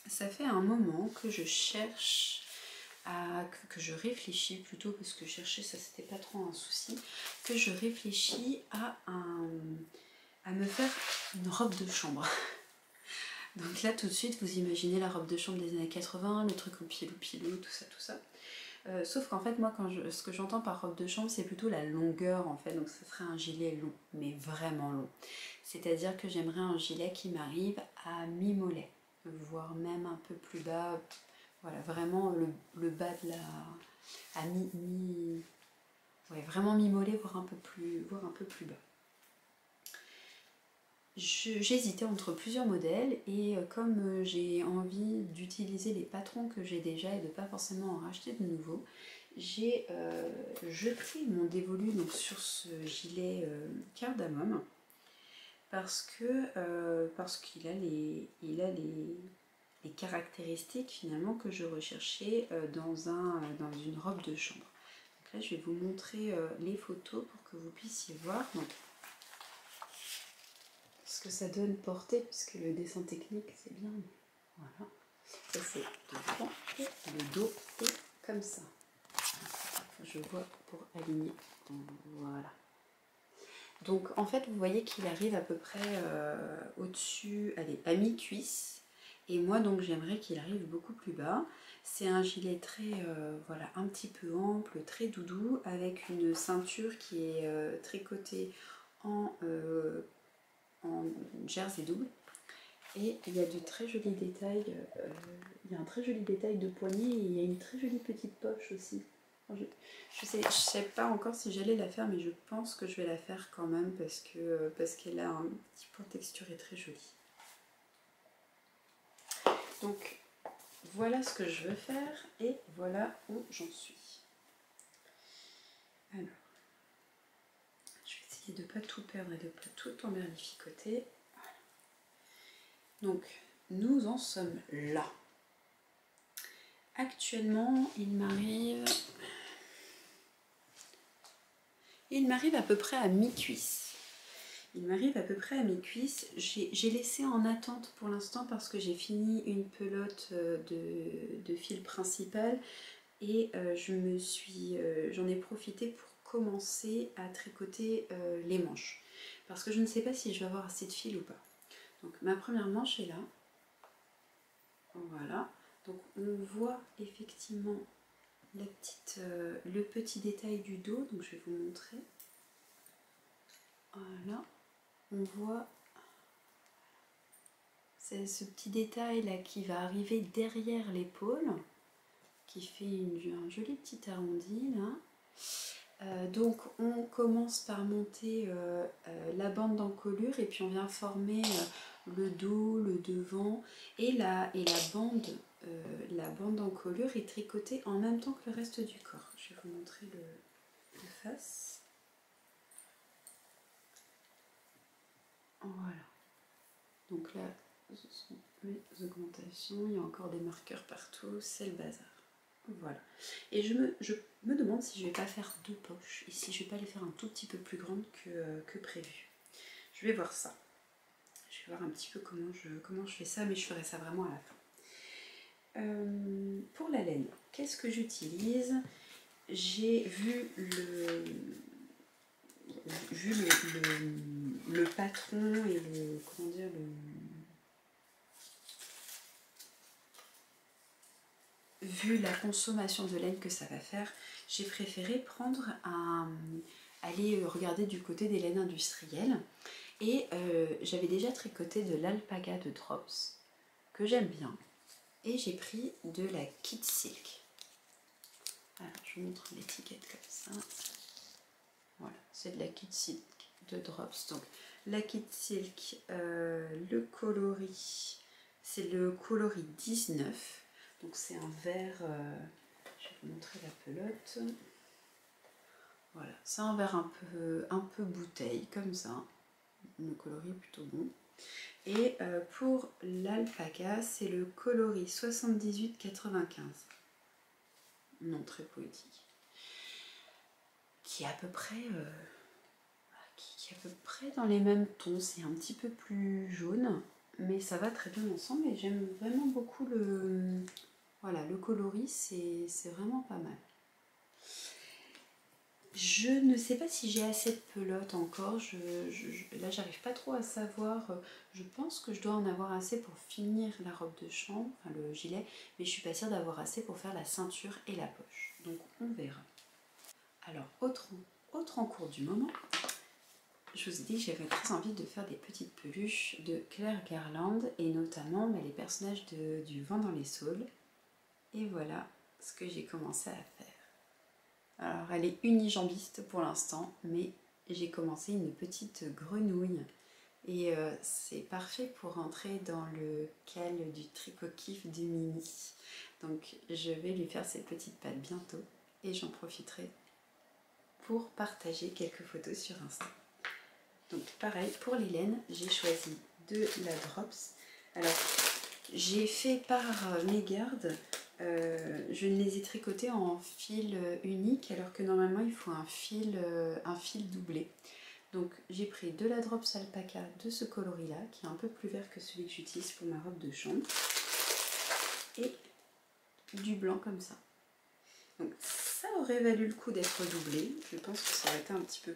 ça fait un moment que je cherche, que je réfléchis plutôt, parce que chercher ça c'était pas trop un souci, que je réfléchis à me faire une robe de chambre. Donc là tout de suite vous imaginez la robe de chambre des années 80, le truc en pilou-pilou, tout ça. Sauf qu'en fait moi ce que j'entends par robe de chambre c'est plutôt la longueur en fait, donc ça serait un gilet long, mais vraiment long. C'est-à-dire que j'aimerais un gilet qui m'arrive à mi-mollet, voire même un peu plus bas, voilà, vraiment le bas de la... à ouais, vraiment mi-mollet, voire un peu plus bas. J'hésitais entre plusieurs modèles et comme j'ai envie d'utiliser les patrons que j'ai déjà et de pas forcément en racheter de nouveaux, j'ai jeté mon dévolu donc, sur ce gilet cardamome parce qu'il a les caractéristiques finalement que je recherchais dans une robe de chambre. Donc là je vais vous montrer les photos pour que vous puissiez voir donc, ce que ça donne porter, puisque le dessin technique c'est bien. Voilà, ça c'est devant et le dos est comme ça. Je vois pour aligner. Voilà. Donc en fait vous voyez qu'il arrive à peu près au-dessus, allez, à mi-cuisse. Et moi donc j'aimerais qu'il arrive beaucoup plus bas. C'est un gilet très, voilà, un petit peu ample, très doudou, avec une ceinture qui est tricotée en jersey double. Et il y a de très jolis détails, il y a un très joli détail de poignet et il y a une très jolie petite poche aussi. Je sais pas encore si j'allais la faire, mais je pense que je vais la faire quand même parce qu'elle a un petit point de texture et très jolie. Donc voilà ce que je veux faire et voilà où j'en suis. Alors, je vais essayer de ne pas tout perdre et de ne pas tout emmerlificoter. Donc nous en sommes là. Actuellement, il m'arrive à peu près à mi-cuisse. J'ai laissé en attente pour l'instant parce que j'ai fini une pelote de fil principal et j'en ai profité pour commencer à tricoter les manches. Parce que je ne sais pas si je vais avoir assez de fil ou pas. Donc ma première manche est là. Voilà. Donc on voit effectivement le petit détail du dos, donc je vais vous montrer. Voilà, on voit c'est ce petit détail là qui va arriver derrière l'épaule, qui fait un joli petit arrondi là. Donc on commence par monter la bande d'encolure et puis on vient former le dos, le devant et la bande d'encolure est tricotée en même temps que le reste du corps. Je vais vous montrer le face. Voilà. Donc là, ce sont les augmentations. Il y a encore des marqueurs partout. C'est le bazar. Voilà. Et je me demande si je vais pas faire deux poches et si je vais pas les faire un tout petit peu plus grandes que prévu. Je vais voir ça. Je vais voir un petit peu comment je fais ça, mais je ferai ça vraiment à la fin. pour la laine, qu'est-ce que j'utilise? J'ai vu le patron et le, comment dire, vu la consommation de laine que ça va faire, j'ai préféré aller regarder du côté des laines industrielles. Et j'avais déjà tricoté de l'alpaga de Drops, que j'aime bien. Et j'ai pris de la Kid Silk. Alors, je vous montre l'étiquette comme ça. Voilà, c'est de la Kid Silk de Drops. Donc, la Kid Silk, le coloris, c'est le coloris 19. Donc, c'est un vert, je vais vous montrer la pelote. Voilà, c'est un vert un peu bouteille, comme ça. Le coloris est plutôt bon. Et pour l'alpaca, c'est le coloris 78,95. Non, très poétique. Qui est à peu près, qui est à peu près dans les mêmes tons. C'est un petit peu plus jaune, mais ça va très bien ensemble. Et j'aime vraiment beaucoup voilà, le coloris, c'est vraiment pas mal. Je ne sais pas si j'ai assez de pelote encore, là j'arrive pas trop à savoir, je pense que je dois en avoir assez pour finir la robe de chambre, enfin le gilet, mais je suis pas sûre d'avoir assez pour faire la ceinture et la poche, donc on verra. Alors autre en cours du moment, je vous ai dit que j'avais très envie de faire des petites peluches de Claire Garland et notamment les personnages du Vent dans les saules, et voilà ce que j'ai commencé à faire. Alors elle est unijambiste pour l'instant, mais j'ai commencé une petite grenouille et c'est parfait pour rentrer dans le cal du tricot kiff du Mini. Donc je vais lui faire ses petites pattes bientôt et j'en profiterai pour partager quelques photos sur Insta. Donc pareil, pour les laines, j'ai choisi de la Drops. Alors j'ai fait par mégarde. Je les ai tricotés en fil unique alors que normalement il faut un fil doublé. Donc j'ai pris de la Drops Alpaca de ce coloris là qui est un peu plus vert que celui que j'utilise pour ma robe de chambre et du blanc comme ça. Donc ça aurait valu le coup d'être doublé. Je pense que ça aurait été un petit peu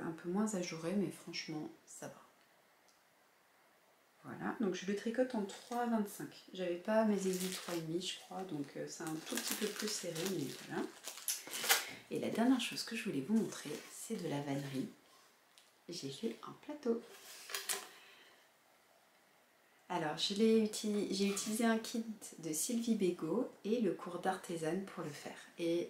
un peu moins ajouré, mais franchement ça va. Voilà, donc je le tricote en 3,25. J'avais pas mes aiguilles 3,5 je crois, donc c'est un tout petit peu plus serré, mais voilà. Et la dernière chose que je voulais vous montrer, c'est de la vannerie. J'ai fait un plateau. Alors, j'ai utilisé un kit de Sylvie Bégaud et le cours d'artisane pour le faire. Et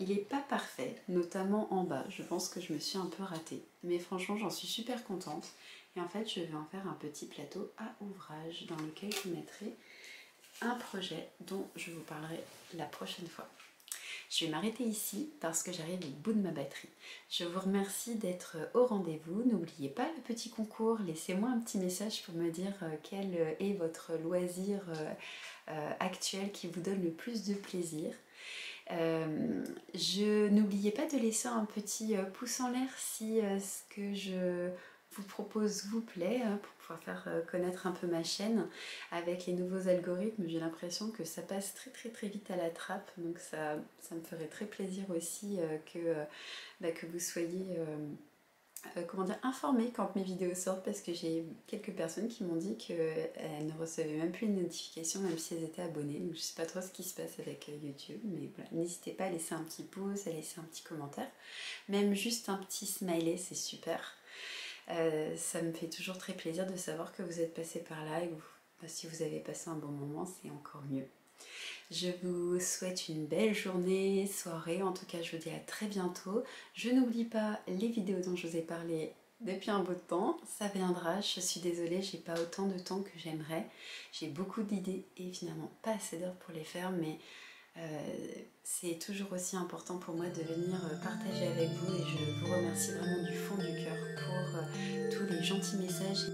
il n'est pas parfait, notamment en bas. Je pense que je me suis un peu ratée. Mais franchement, j'en suis super contente. Et en fait, je vais en faire un petit plateau à ouvrage dans lequel je mettrai un projet dont je vous parlerai la prochaine fois. Je vais m'arrêter ici parce que j'arrive au bout de ma batterie. Je vous remercie d'être au rendez-vous. N'oubliez pas le petit concours. Laissez-moi un petit message pour me dire quel est votre loisir actuel qui vous donne le plus de plaisir. N'oubliez pas de laisser un petit pouce en l'air si ce que je vous propose vous plaît, pour pouvoir faire connaître un peu ma chaîne. Avec les nouveaux algorithmes, j'ai l'impression que ça passe très vite à la trappe, donc ça me ferait très plaisir aussi que vous soyez comment dire, informés quand mes vidéos sortent, parce que j'ai quelques personnes qui m'ont dit qu'elles ne recevaient même plus une notification même si elles étaient abonnées. Donc je sais pas trop ce qui se passe avec YouTube, mais voilà, n'hésitez pas à laisser un petit pouce, à laisser un petit commentaire, même juste un petit smiley, c'est super. Ça me fait toujours très plaisir de savoir que vous êtes passé par là et que si vous avez passé un bon moment, c'est encore mieux. Je vous souhaite une belle journée, soirée, en tout cas je vous dis à très bientôt. Je n'oublie pas les vidéos dont je vous ai parlé depuis un bout de temps, ça viendra, je suis désolée, j'ai pas autant de temps que j'aimerais. J'ai beaucoup d'idées et finalement pas assez d'heures pour les faire, mais c'est toujours aussi important pour moi de venir partager avec vous et je vous remercie vraiment du fond du cœur pour tous les gentils messages.